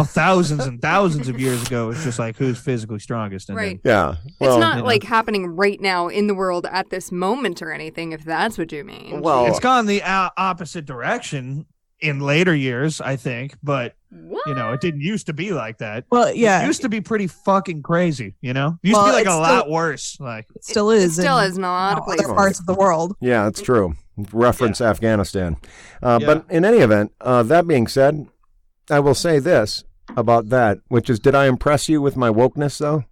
thousands and thousands of years ago, it's just like who's physically strongest. And Right. yeah. It's Well, not like happening right now in the world at this moment or anything, if that's what you mean. well, it's gone the opposite direction in later years, I think, but What? it didn't used to be like that. Well, yeah, It used to be pretty fucking crazy, It used to be Well, like a it's lot worse. Like it still is. It still in, is in a lot of other places. parts of the world. yeah, it's true. Reference Afghanistan. But in any event, that being said, I will say this about that, which is, did I impress you with my wokeness, though?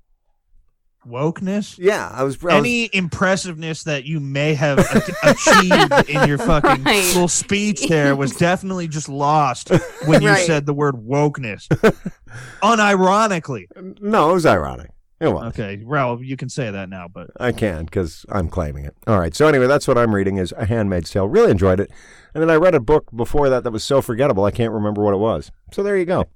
wokeness. Yeah, I was Any impressiveness that you may have achieved in your fucking Right. little speech there was definitely just lost when you Right. said the word wokeness. Unironically. No, it was ironic. It was. Okay, well, you can say that now, but I can because I'm claiming it. All right. So anyway, that's what I'm reading is A Handmaid's Tale. Really enjoyed it. And then I read a book before that was so forgettable I can't remember what it was. So there you go.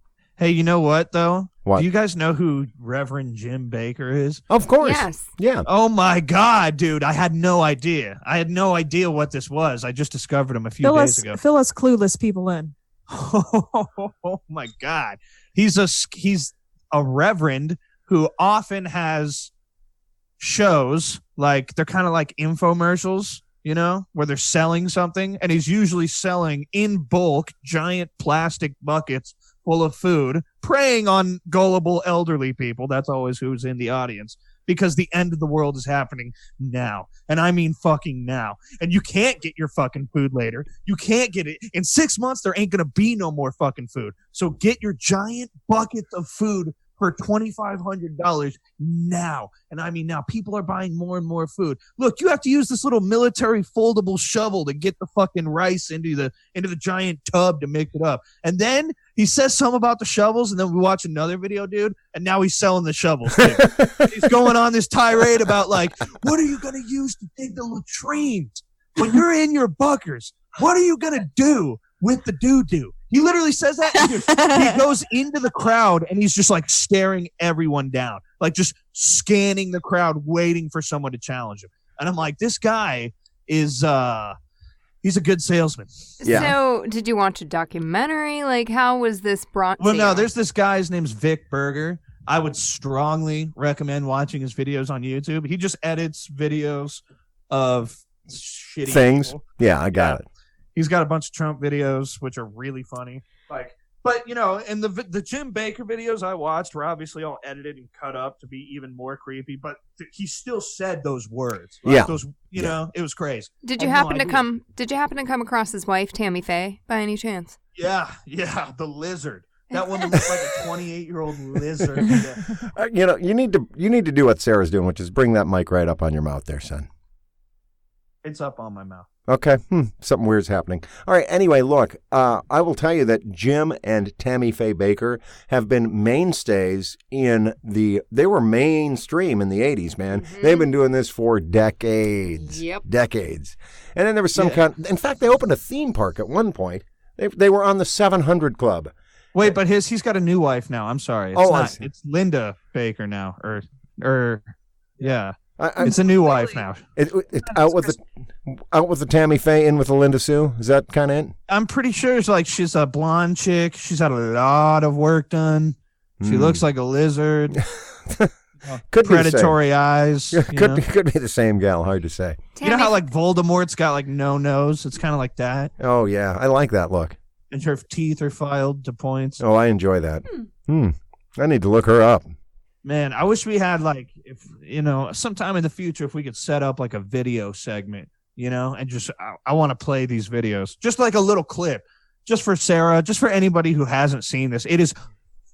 Hey, you know what, though? What? Do you guys know who Reverend Jim Baker is? Of course. Yes. Yeah. Oh, my God, dude. I had no idea. I had no idea what this was. I just discovered him a few days ago. Fill us clueless people in. Oh, my God. He's a reverend who often has shows, like they're kind of like infomercials, you know, where they're selling something, and he's usually selling in bulk giant plastic buckets full of food, preying on gullible elderly people. That's always who's in the audience, because the end of the world is happening now. And I mean fucking now. And you can't get your fucking food later. You can't get it. In 6 months, there ain't going to be no more fucking food. So get your giant buckets of food for $2,500 now. And I mean now. People are buying more and more food. Look, you have to use this little military foldable shovel to get the fucking rice into the giant tub to mix it up. And then he says something about the shovels, and then we watch another video, dude, and now he's selling the shovels. He's going on this tirade about, like, what are you going to use to dig the latrines? When you're in your bunkers, what are you going to do with the doo-doo? He literally says that. He goes into the crowd and he's just like staring everyone down, like just scanning the crowd, waiting for someone to challenge him. And I'm like, this guy is he's a good salesman. Yeah. So did you watch a documentary? Like, how was this brought Well, to no, you? there's this guy's name's Vic Berger. I would strongly recommend watching his videos on YouTube. He just edits videos of shitty Things. people. Yeah, I got it. He's got a bunch of Trump videos, which are really funny. Like, but you know, and the Jim Baker videos I watched were obviously all edited and cut up to be even more creepy. But he still said those words. Like, Yeah, those, you know, it was crazy. Did you I had happen no to idea. come? Did you happen to come across his wife, Tammy Faye, by any chance? Yeah, the lizard. That woman looks like a 28-year-old lizard. Yeah. You know, you need to do what Sarah's doing, which is bring that mic right up on your mouth there, son. It's up on my mouth. Okay. Something weird's happening. All right. Anyway, look, I will tell you that Jim and Tammy Faye Baker have been mainstays they were mainstream in the 80s, man. Mm-hmm. They've been doing this for decades. Yep. Decades. And then there was some in fact, they opened a theme park at one point. They were on the 700 Club. Wait, but he's got a new wife now. I'm sorry. It's Linda Baker now. Yeah. It's a new wife now. It's out with the Tammy Faye, in with the Linda Sue. Is that kind of it? I'm pretty sure she's a blonde chick. She's had a lot of work done. She looks like a lizard. Could predatory eyes. Could be the same gal. Hard to say. You know how like Voldemort's got like no nose? It's kind of like that. Oh yeah, I like that look. And her teeth are filed to points. Oh, I enjoy that. I need to look her up. Man, I wish we had like, if you know, sometime in the future, if we could set up like a video segment, you know, and just I want to play these videos, just like a little clip, just for Sarah, just for anybody who hasn't seen this. It is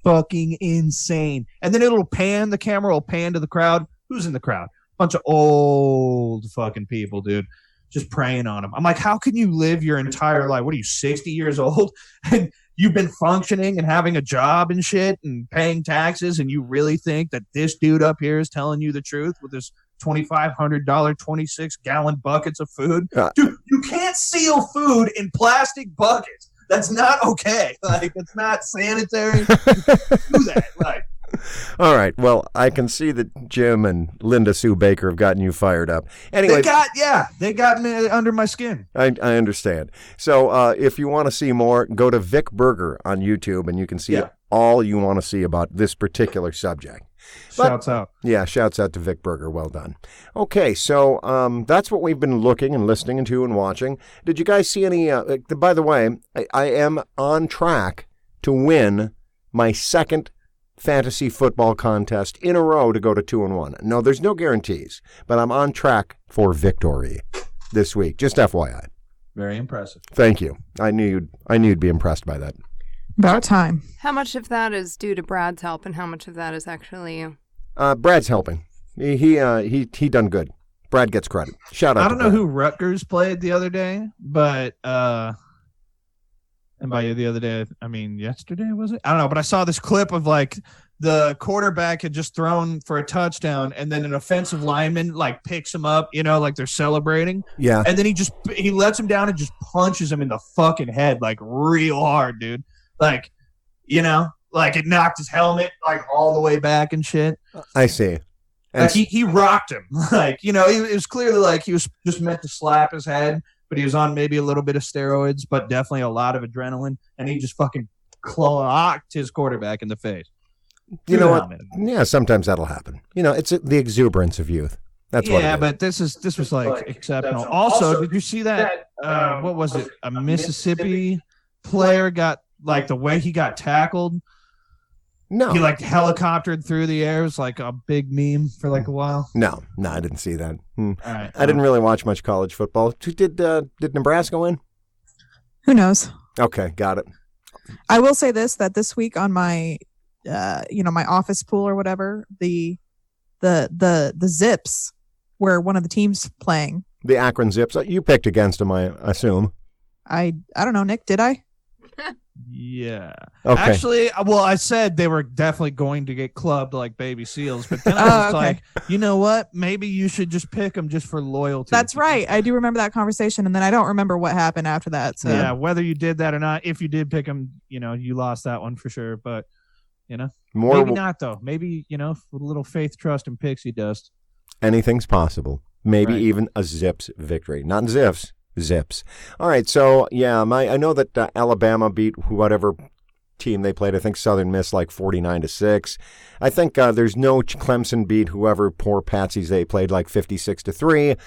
fucking insane. And then the camera will pan to the crowd. Who's in the crowd? Bunch of old fucking people, dude, just preying on them. I'm like, how can you live your entire life? What are you, 60 years old? And you've been functioning and having a job and shit and paying taxes, and you really think that this dude up here is telling you the truth with this $2,500 26-gallon buckets of food? Dude, you can't seal food in plastic buckets. That's not okay. Like, it's not sanitary. You can't do that. Like, all right. Well, I can see that Jim and Linda Sue Baker have gotten you fired up. Anyway, they got me under my skin. I understand. So if you want to see more, go to Vic Berger on YouTube, and you can see all you want to see about this particular subject. Shouts out. Yeah, shouts out to Vic Berger. Well done. Okay, so that's what we've been looking and listening to and watching. Did you guys see any? By the way, I am on track to win my second fantasy football contest in a row to go to 2-1. No, there's no guarantees, but I'm on track for victory this week. Just FYI. Very impressive. Thank you. I knew you'd be impressed by that. About time. How much of that is due to Brad's help, and how much of that is actually you? Brad's helping. He done good. Brad gets credit. Shout out. I don't know who Rutgers played the other day, but and by the other day, I mean yesterday, was it? I don't know, but I saw this clip of like the quarterback had just thrown for a touchdown, and then an offensive lineman like picks him up, you know, like they're celebrating. Yeah. And then he lets him down and just punches him in the fucking head like real hard, dude. Like, you know, Like, it knocked his helmet, like, all the way back and shit. I see. And Like, he rocked him. Like, you know, it was clearly like he was just meant to slap his head, but he was on maybe a little bit of steroids, but definitely a lot of adrenaline, and he just fucking clocked his quarterback in the face. you know what? Yeah, sometimes that'll happen. You know, it's the exuberance of youth. That's what it is. Yeah, but this was like exceptional. Also, did you see that? What was it? A Mississippi player got, like, the way he got tackled. No. He, like, helicoptered through the air. It was like a big meme for like a while. No, I didn't see that. All right. I didn't really watch much college football. Did Nebraska win? Who knows? Okay, got it. I will say that this week on my, my office pool or whatever, the Zips were one of the teams playing. The Akron Zips. You picked against them, I assume. I don't know, Nick. Did I? Yeah. Okay. Actually, well, I said they were definitely going to get clubbed like baby seals, but then I was like, you know what? Maybe you should just pick them just for loyalty. That's right. I do remember that conversation, and then I don't remember what happened after that. So yeah, whether you did that or not, if you did pick them, you know, you lost that one for sure. But you know, maybe not though. Maybe, you know, with a little faith, trust, and pixie dust. Anything's possible. Maybe even a Zips victory. Not Zips. Zips. All right, so yeah, I know that Alabama beat whatever team they played. I think Southern Miss like 49-6. I think there's no Clemson beat whoever poor patsies they played like 56-3.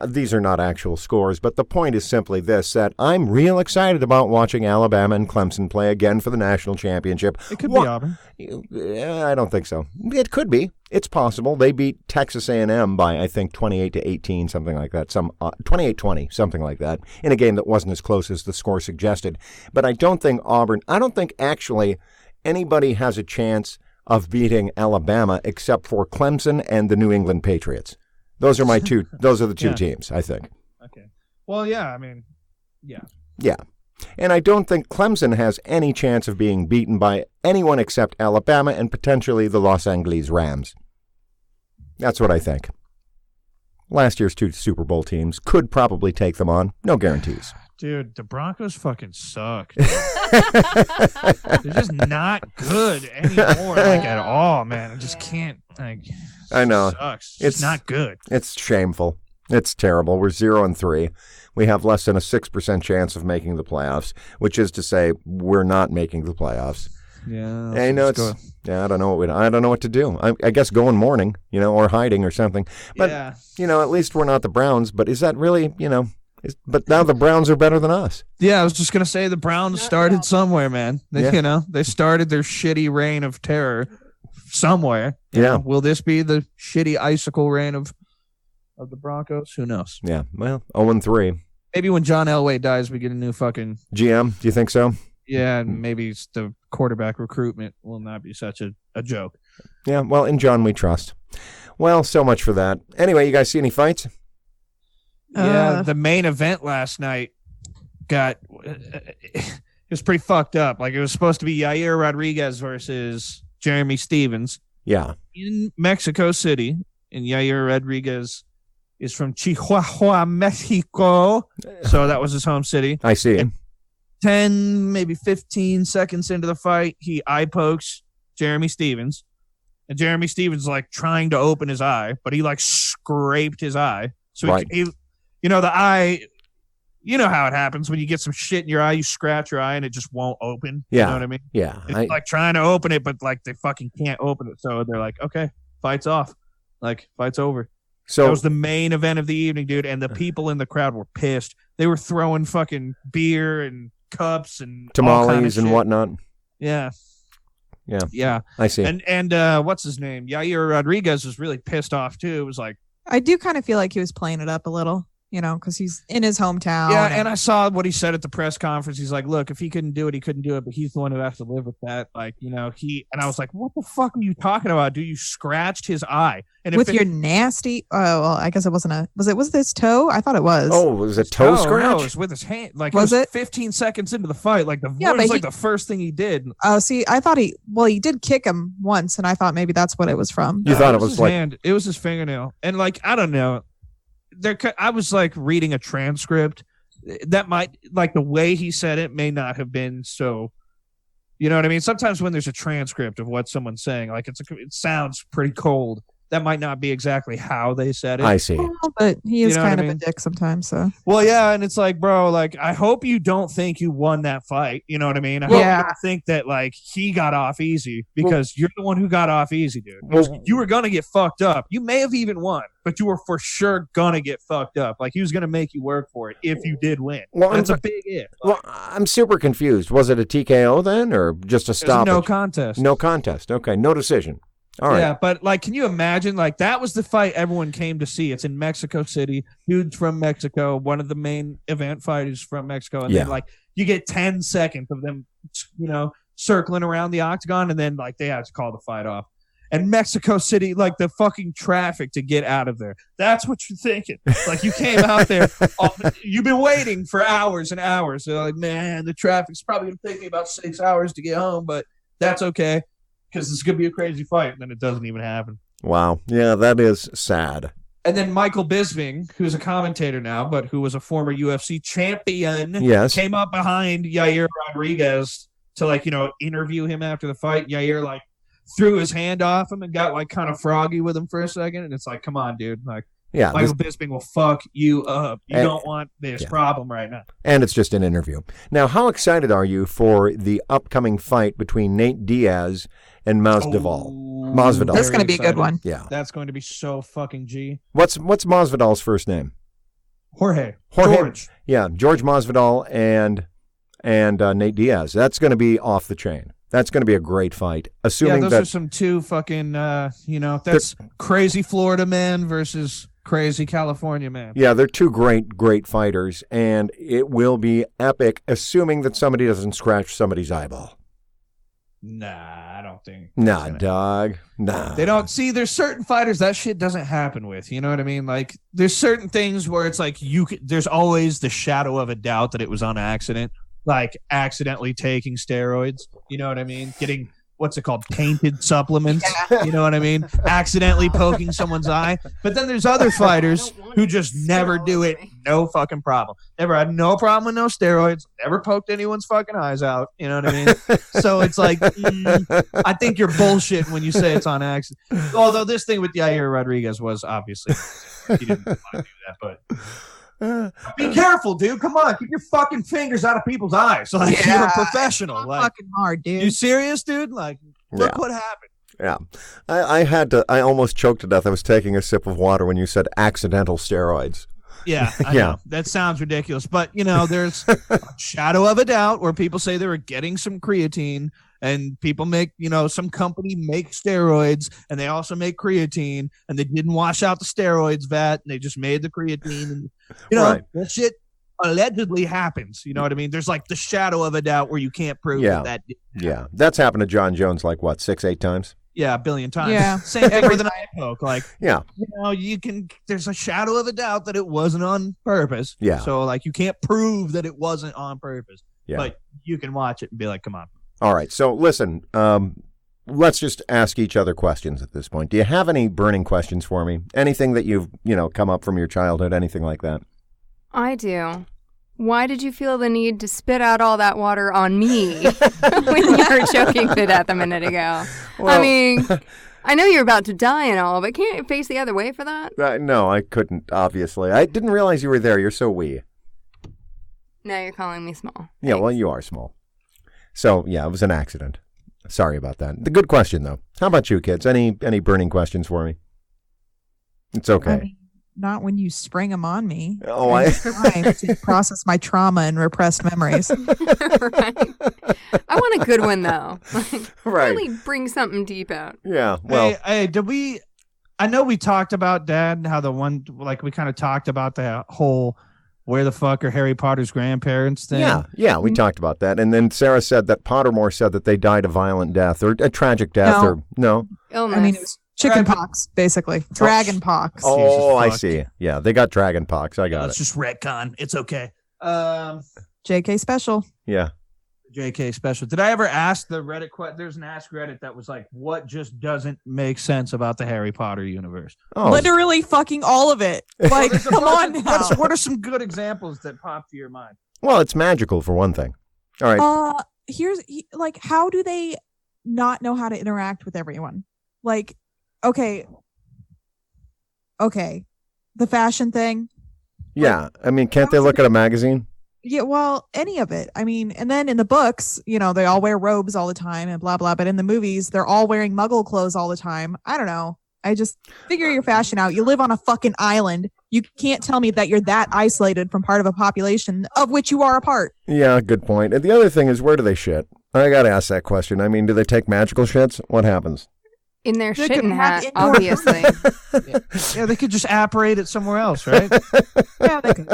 These are not actual scores, but the point is simply this: that I'm real excited about watching Alabama and Clemson play again for the national championship. It could be Auburn. I don't think so. It could be. It's possible. They beat Texas A&M by, I think, 28-18, something like that. 28-20, something like that, in a game that wasn't as close as the score suggested. But I don't think actually anybody has a chance of beating Alabama except for Clemson and the New England Patriots. Those are the two teams, I think. Okay. Well, yeah, I mean, yeah. Yeah. And I don't think Clemson has any chance of being beaten by anyone except Alabama and potentially the Los Angeles Rams. That's what I think. Last year's two Super Bowl teams could probably take them on. No guarantees. Dude, the Broncos fucking suck. They're just not good anymore, like, at all, man. I just can't. I know. It sucks. It's not good. It's shameful. It's terrible. We're 0-3. We have less than a 6% chance of making the playoffs, which is to say we're not making the playoffs. Yeah. I know I don't know what to do. I guess go in mourning, or hiding or something. But at least we're not the Browns. But is that really, but now the Browns are better than us. Yeah, I was just gonna say the Browns started somewhere, man. They started their shitty reign of terror somewhere. Yeah. Will this be the shitty icicle reign of the Broncos? Who knows? Yeah. Well, 0-3. Maybe when John Elway dies, we get a new fucking GM. Do you think so? Yeah, and maybe the quarterback recruitment will not be such a joke. Yeah. Well, in John we trust. Well, so much for that. Anyway, you guys see any fights? Yeah, the main event last night it was pretty fucked up. Like, it was supposed to be Yair Rodriguez versus Jeremy Stevens. Yeah. In Mexico City, and Yair Rodriguez is from Chihuahua, Mexico. So that was his home city. I see. And 10, maybe 15 seconds into the fight, he eye pokes Jeremy Stevens. And Jeremy Stevens like trying to open his eye, but he like scraped his eye. So right. The eye, you know how it happens when you get some shit in your eye, you scratch your eye and it just won't open. Yeah. You know what I mean? Yeah. It's like trying to open it, but like they fucking can't open it. So they're like, okay, fight's off. Like, fight's over. So that was the main event of the evening, dude. And the people in the crowd were pissed. They were throwing fucking beer and cups and tamales and whatnot. Yeah. Yeah. Yeah. I see. And what's his name? Yair Rodriguez was really pissed off too. It was like, I do kind of feel like he was playing it up a little, because he's in his hometown. Yeah, and I saw what he said at the press conference. He's like, look, if he couldn't do it, he couldn't do it, but he's the one who has to live with that. Like, and I was like, what the fuck are you talking about, dude? You scratched his eye. And with your nasty, well, I guess it wasn't was this toe? I thought it was. Oh, was it toe scratch? No, it was with his hand. Like, was it 15 seconds into the fight? Like, the first thing he did. Oh, see, I thought he did kick him once, and I thought maybe that's what it was from. You thought it was his like hand. It was his fingernail. And like, I don't know. I was like reading a transcript that might, like, the way he said it may not have been so, You know what I mean? Sometimes when there's a transcript of what someone's saying, like it sounds pretty cold. That might not be exactly how they said it. I see. Well, but he is kind of a dick sometimes. So. Well, yeah, and it's like, bro, like I hope you don't think you won that fight. You know what I mean? I hope you don't think that like he got off easy because you're the one who got off easy, dude. You were gonna get fucked up. You may have even won, but you were for sure gonna get fucked up. Like he was gonna make you work for it if you did win. Well, that's a big if. Well, I'm super confused. Was it a TKO then, or just a stoppage? No contest. No contest. Okay, no decision. All right. Yeah, but like, can you imagine? Like, that was the fight everyone came to see. It's in Mexico City. Dude's from Mexico, one of the main event fighters from Mexico, and then like you get 10 seconds of them, circling around the octagon, and then like they have to call the fight off. And Mexico City, like the fucking traffic to get out of there. That's what you're thinking. Like you came out there, you've been waiting for hours and hours. So like, man, the traffic's probably gonna take me about 6 hours to get home, but that's okay. Because this is going to be a crazy fight, and then it doesn't even happen. Wow. Yeah, that is sad. And then Michael Bisping, who's a commentator now, but who was a former UFC champion, came up behind Yair Rodriguez to, like, interview him after the fight. Yair, like, threw his hand off him and got, like, kind of froggy with him for a second. And it's like, come on, dude. Like, Michael Bisping will fuck you up. You don't want this problem right now. And it's just an interview. Now, how excited are you for the upcoming fight between Nate Diaz and Masvidal? That's going to be a good one. Yeah. That's going to be so fucking G. What's Masvidal's first name? Jorge. George. Yeah, George Masvidal and Nate Diaz. That's going to be off the chain. That's going to be a great fight. Assuming those are some two fucking, that's crazy Florida man versus crazy California man. Yeah, they're two great fighters, and it will be epic, assuming that somebody doesn't scratch somebody's eyeball. Nah, I don't think. Nah, dog. Nah. They don't see. There's certain fighters that shit doesn't happen with. You know what I mean? Like, there's certain things where it's like there's always the shadow of a doubt that it was on accident. Like accidentally taking steroids. You know what I mean? Getting what's it called? Tainted supplements. Yeah. You know what I mean? Accidentally poking someone's eye. But then there's other fighters who just never do it. No fucking problem. Never had no problem with no steroids. Never poked anyone's fucking eyes out. You know what I mean? So it's like, I think you're bullshit when you say it's on accident. Although this thing with Yair Rodriguez was obviously, he didn't want to do that, but. Be careful, dude. Come on, keep your fucking fingers out of people's eyes. Like you're a professional. Like fucking hard, dude. You serious, dude? Like, look what happened. Yeah, I almost choked to death. I was taking a sip of water when you said accidental steroids. Yeah, I know. That sounds ridiculous, but there's a shadow of a doubt where people say they were getting some creatine. And people make, some company make steroids and they also make creatine and they didn't wash out the steroids vat and they just made the creatine. And, that shit allegedly happens. You know what I mean? There's like the shadow of a doubt where you can't prove that. Yeah. That's happened to John Jones like what, 6-8 times? Yeah, a billion times. Yeah. Same thing with an eye poke. Like, you there's a shadow of a doubt that it wasn't on purpose. Yeah. So like you can't prove that it wasn't on purpose. Yeah. But you can watch it and be like, come on. All right. So listen, let's just ask each other questions at this point. Do you have any burning questions for me? Anything that you've, come up from your childhood, anything like that? I do. Why did you feel the need to spit out all that water on me when you were choking to death a minute ago? Well, I mean, I know you're about to die and all, but can't you face the other way for that? No, I couldn't, obviously. I didn't realize you were there. You're so wee. Now you're calling me small. Yeah, well, you are small. So, yeah, it was an accident. Sorry about that. The good question, though. How about you, kids? Any burning questions for me? It's okay. I mean, not when you spring them on me. Oh, I try to process my trauma and repressed memories. Right. I want a good one, though. Right. Really bring something deep out. Yeah, well. Hey, I know we talked about Dad and how we kind of talked about the whole where the fuck are Harry Potter's grandparents thing? Yeah, we talked about that. And then Sarah said that Pottermore said that they died a violent death or a tragic death Illness. I mean, it was chicken pox, basically. Dragon pox. Oh, I see. Yeah, they got dragon pox. I got it. It's just retcon. It's okay. JK special. Yeah. JK special. Did I ever ask the Reddit there's an Ask Reddit that was like, what just doesn't make sense about the Harry Potter universe? Oh. Literally fucking all of it. Like, come on now. What are some good examples that pop to your mind? Well, it's magical for one thing. All right. like, how do they not know how to interact with everyone? Like, okay, the fashion thing. Yeah, I mean, can't they look at a magazine? Yeah, well, any of it. I mean, and then in the books, they all wear robes all the time and blah, blah. But in the movies, they're all wearing muggle clothes all the time. I don't know. I just figure your fashion out. You live on a fucking island. You can't tell me that you're that isolated from part of a population of which you are a part. Yeah, good point. And the other thing is, where do they shit? I got to ask that question. I mean, do they take magical shits? What happens? In their shitting hat, obviously. Yeah, they could just apparate it somewhere else, right? Yeah, they could.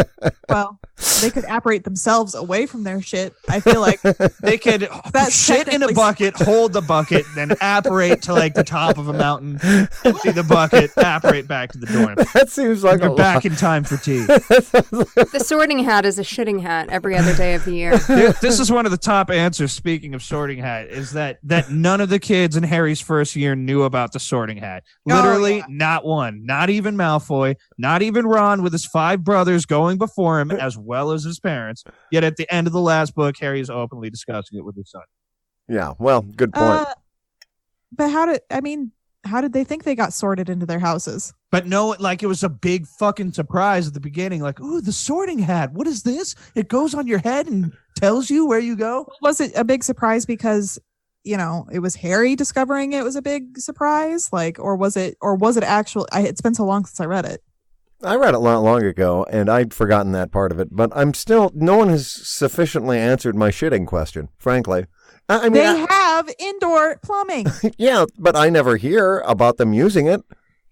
Well, they could apparate themselves away from their shit. I feel like they could shit in a bucket, hold the bucket, then apparate to like the top of a mountain, empty the bucket, apparate back to the dorm. That seems like they're back in time for tea. The sorting hat is a shitting hat every other day of the year. This is one of the top answers, speaking of sorting hat, is that none of the kids in Harry's first year knew about the sorting hat. Literally, not one. Not even Malfoy. Not even Ron with his 5 brothers going before him, as well as his parents. Yet at the end of the last book, Harry is openly discussing it with his son. Yeah, well, good point. But how did they think they got sorted into their houses? But no, like it was a big fucking surprise at the beginning. Like, ooh, the sorting hat. What is this? It goes on your head and tells you where you go. Was it a big surprise because it was Harry discovering it was a big surprise? Like, or was it actual? It's been so long since I read it. I read it not long ago, and I'd forgotten that part of it. But no one has sufficiently answered my shitting question, frankly. I mean, they have indoor plumbing. Yeah, but I never hear about them using it.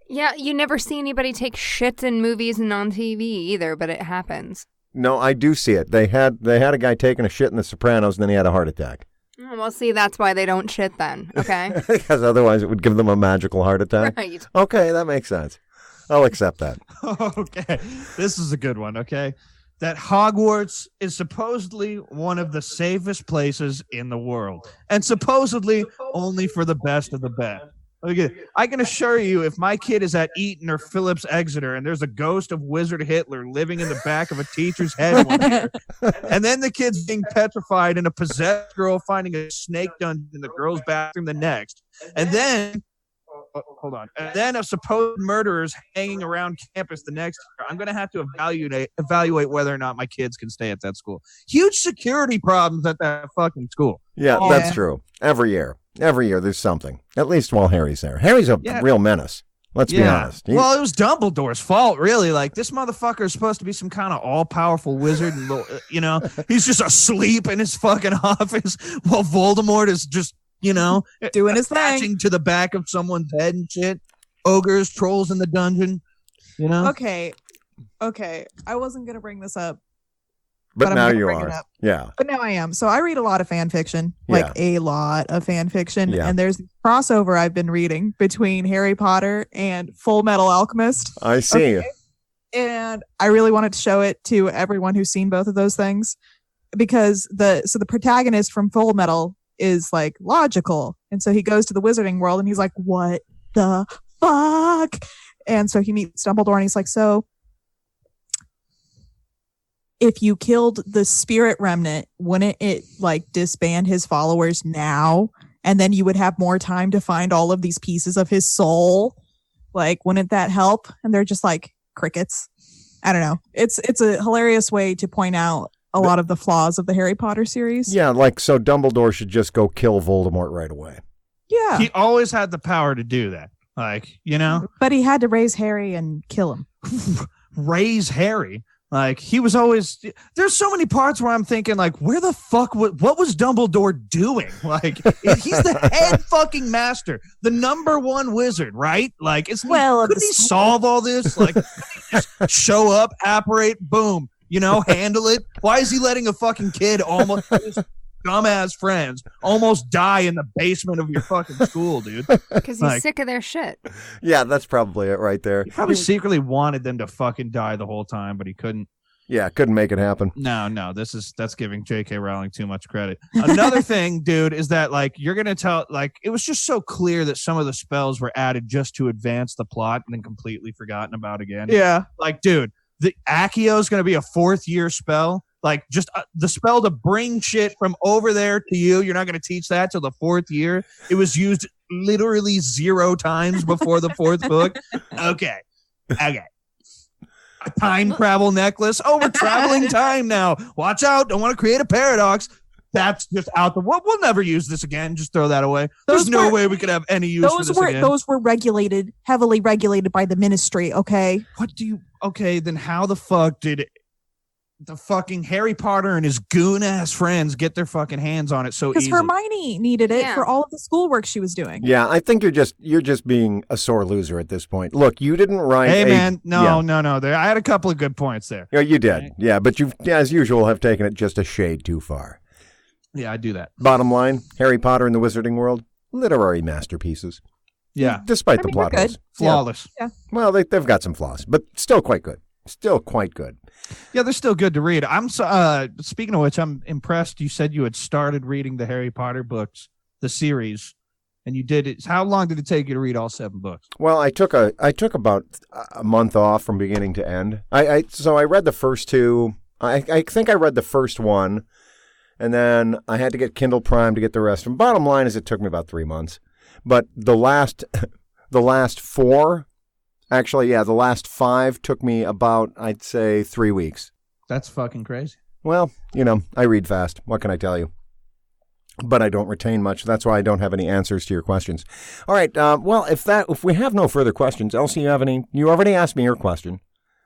Yeah, you never see anybody take shits in movies and on TV either, but it happens. No, I do see it. They had a guy taking a shit in The Sopranos, and then he had a heart attack. Well, see, that's why they don't shit then, okay? Because otherwise it would give them a magical heart attack. Right. Okay, that makes sense. I'll accept that. Okay, this is a good one, okay? That Hogwarts is supposedly one of the safest places in the world, and supposedly only for the best of the best. Okay, I can assure you, if my kid is at Eton or Phillips Exeter and there's a ghost of Wizard Hitler living in the back of a teacher's head one year, and then the kid's being petrified and a possessed girl finding a snake dungeon in the girl's bathroom the next, and then and then a supposed murderers hanging around campus the next year, I'm going to have to evaluate whether or not my kids can stay at that school. Huge security problems at that fucking school. Yeah, that's true. Every year there's something. At least while Harry's there. Harry's a real menace. Let's be honest. Well, it was Dumbledore's fault, really. Like, this motherfucker is supposed to be some kind of all-powerful wizard, and he's just asleep in his fucking office while Voldemort is just doing his thing to the back of someone's head and shit. Ogres, trolls in the dungeon. Okay. I wasn't gonna bring this up, but now you are. Yeah. But now I am. So I read a lot of fan fiction, a lot of fan fiction, and there's this crossover I've been reading between Harry Potter and Full Metal Alchemist. I see. Okay? And I really wanted to show it to everyone who's seen both of those things, because the protagonist from Full Metal is like logical, and so he goes to the wizarding world and he's like, what the fuck? And so he meets Dumbledore and he's like, so if you killed the spirit remnant, wouldn't it like disband his followers now, and then you would have more time to find all of these pieces of his soul? Like, wouldn't that help? And they're just like crickets. I don't know. It's a hilarious way to point out a lot of the flaws of the Harry Potter series. Yeah, like, so Dumbledore should just go kill Voldemort right away. Yeah. He always had the power to do that. Like, But he had to raise Harry and kill him. Raise Harry? Like, he was always... There's so many parts where I'm thinking, like, where the fuck... What was Dumbledore doing? Like, he's the head fucking master. The #1 wizard, right? Like, couldn't he solve all this? Like, just show up, apparate, boom. Handle it. Why is he letting a fucking kid almost his dumbass friends almost die in the basement of your fucking school, dude? Because he's sick of their shit. Yeah, that's probably it right there. He probably secretly wanted them to fucking die the whole time, but he couldn't. Yeah, couldn't make it happen. No, that's giving J.K. Rowling too much credit. Another thing, dude, is that like you're gonna tell, like, it was just so clear that some of the spells were added just to advance the plot and then completely forgotten about again. Yeah, like, dude. The Accio is going to be a 4th year spell. like just the spell to bring shit from over there to you. You're not going to teach that till the 4th year. It was used literally 0 times before the 4th book. Okay. A time travel necklace. Oh, we're traveling time now. Watch out. Don't want to create a paradox. That's just out the. We'll never use this again. Just throw that away. There's no way we could have any use for this again. Those were heavily regulated by the ministry. Okay. Okay, then how the fuck did the fucking Harry Potter and his goon ass friends get their fucking hands on it so easily? Because Hermione needed it for all of the schoolwork she was doing. Yeah, I think you're just being a sore loser at this point. Look, you didn't write. Hey man, no. I had a couple of good points there. Yeah, you did. Yeah, but you, as usual, have taken it just a shade too far. Yeah, I do that. Bottom line: Harry Potter and the Wizarding World, literary masterpieces. Yeah, despite the plot holes, flawless. Yeah. Well, they've got some flaws, but still quite good. Still quite good. Yeah, they're still good to read. I'm speaking of which, I'm impressed. You said you had started reading the Harry Potter books, the series, and you did it. How long did it take you to read all 7 books? Well, I took about a month off from beginning to end. So I read the first 2. I think I read the first one, and then I had to get Kindle Prime to get the rest. And bottom line is, it took me about 3 months. But the last 4. Actually, yeah, the last 5 took me about, I'd say, 3 weeks. That's fucking crazy. Well, I read fast. What can I tell you? But I don't retain much. That's why I don't have any answers to your questions. All right. Well, if we have no further questions, Elsie, you have any? You already asked me your question.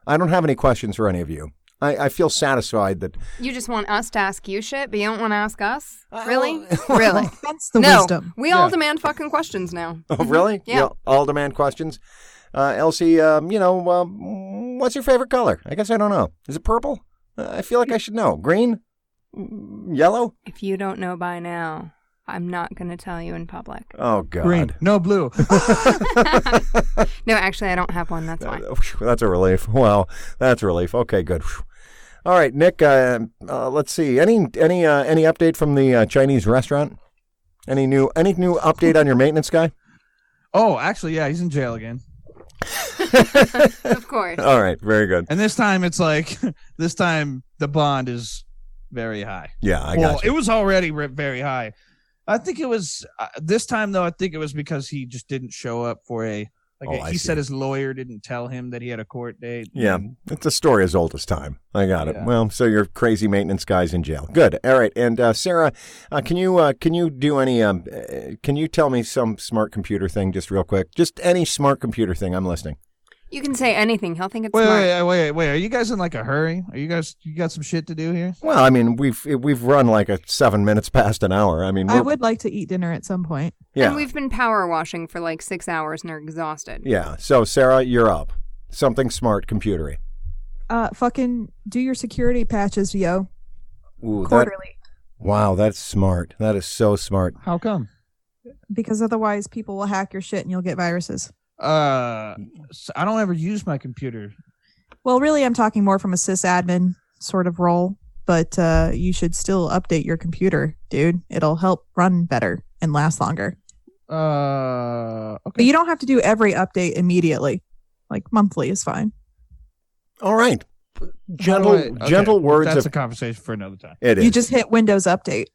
I don't have any questions for any of you. I feel satisfied that... You just want us to ask you shit, but you don't want to ask us? Really? Really? That's the wisdom. We all demand fucking questions now. Oh, really? Yeah. You all demand questions? Elsie, what's your favorite color? I guess I don't know. Is it purple? I feel like I should know. Green? Yellow? If you don't know by now, I'm not going to tell you in public. Oh, God. Green. No blue. No, actually, I don't have one. That's fine. That's a relief. Wow, that's a relief. Okay, good. All right, Nick, let's see. Any update from the Chinese restaurant? Any new update on your maintenance guy? Oh, actually, yeah, he's in jail again. Of course. All right, very good. And this time the bond is very high. Yeah, I got you. It was already very high. I think it was this time though. I think it was because he just didn't show up for he said his lawyer didn't tell him that he had a court date. Yeah, it's a story as old as time. I got it. Yeah. Well, so your crazy maintenance guy's in jail. Good. All right. And Sarah, can you do any? Can you tell me some smart computer thing just real quick? Just any smart computer thing. I'm listening. You can say anything. He'll think it's smart. Wait. Are you guys in like a hurry? You got some shit to do here? Well, I mean, we've run like 7 minutes past an hour. I mean, I would like to eat dinner at some point. Yeah. And we've been power washing for like 6 hours and are exhausted. Yeah. So, Sarah, you're up. Something smart computery. Fucking do your security patches, yo. Ooh, quarterly. Wow, that's smart. That is so smart. How come? Because otherwise people will hack your shit and you'll get viruses. I don't ever use my computer. Well, really, I'm talking more from a sysadmin sort of role, but you should still update your computer, dude. It'll help run better and last longer. Okay. But you don't have to do every update immediately. Like monthly is fine. All right. Gentle words. That's a conversation for another time. It is. You just hit Windows Update.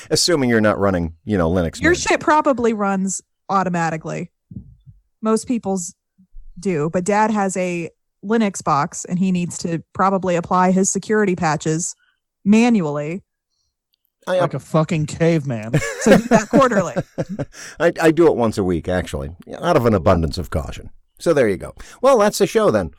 Assuming you're not running, Linux. Your shit probably runs automatically. Most people's do, but Dad has a Linux box and he needs to probably apply his security patches manually. Like a fucking caveman. So do that quarterly. I do it once a week, actually, out of an abundance of caution. So there you go. Well, that's the show then.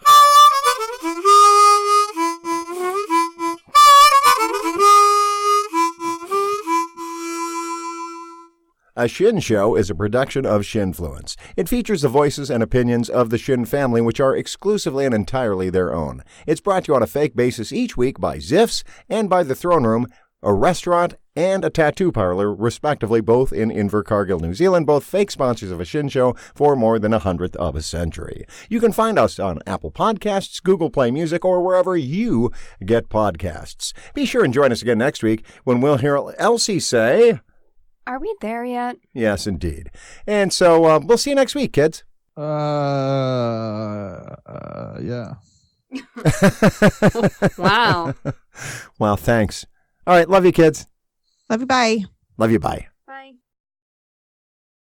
A Shinn Show is a production of Shinnfluence. It features the voices and opinions of the Shinn family, which are exclusively and entirely their own. It's brought to you on a fake basis each week by Ziffs and by The Throne Room, a restaurant and a tattoo parlor, respectively, both in Invercargill, New Zealand, both fake sponsors of A Shinn Show for more than 100th of a century. You can find us on Apple Podcasts, Google Play Music, or wherever you get podcasts. Be sure and join us again next week when we'll hear Elsie say... Are we there yet? Yes, indeed. And so we'll see you next week, kids. Yeah. Wow. Wow, thanks. All right, love you, kids. Love you. Bye. Love you, bye.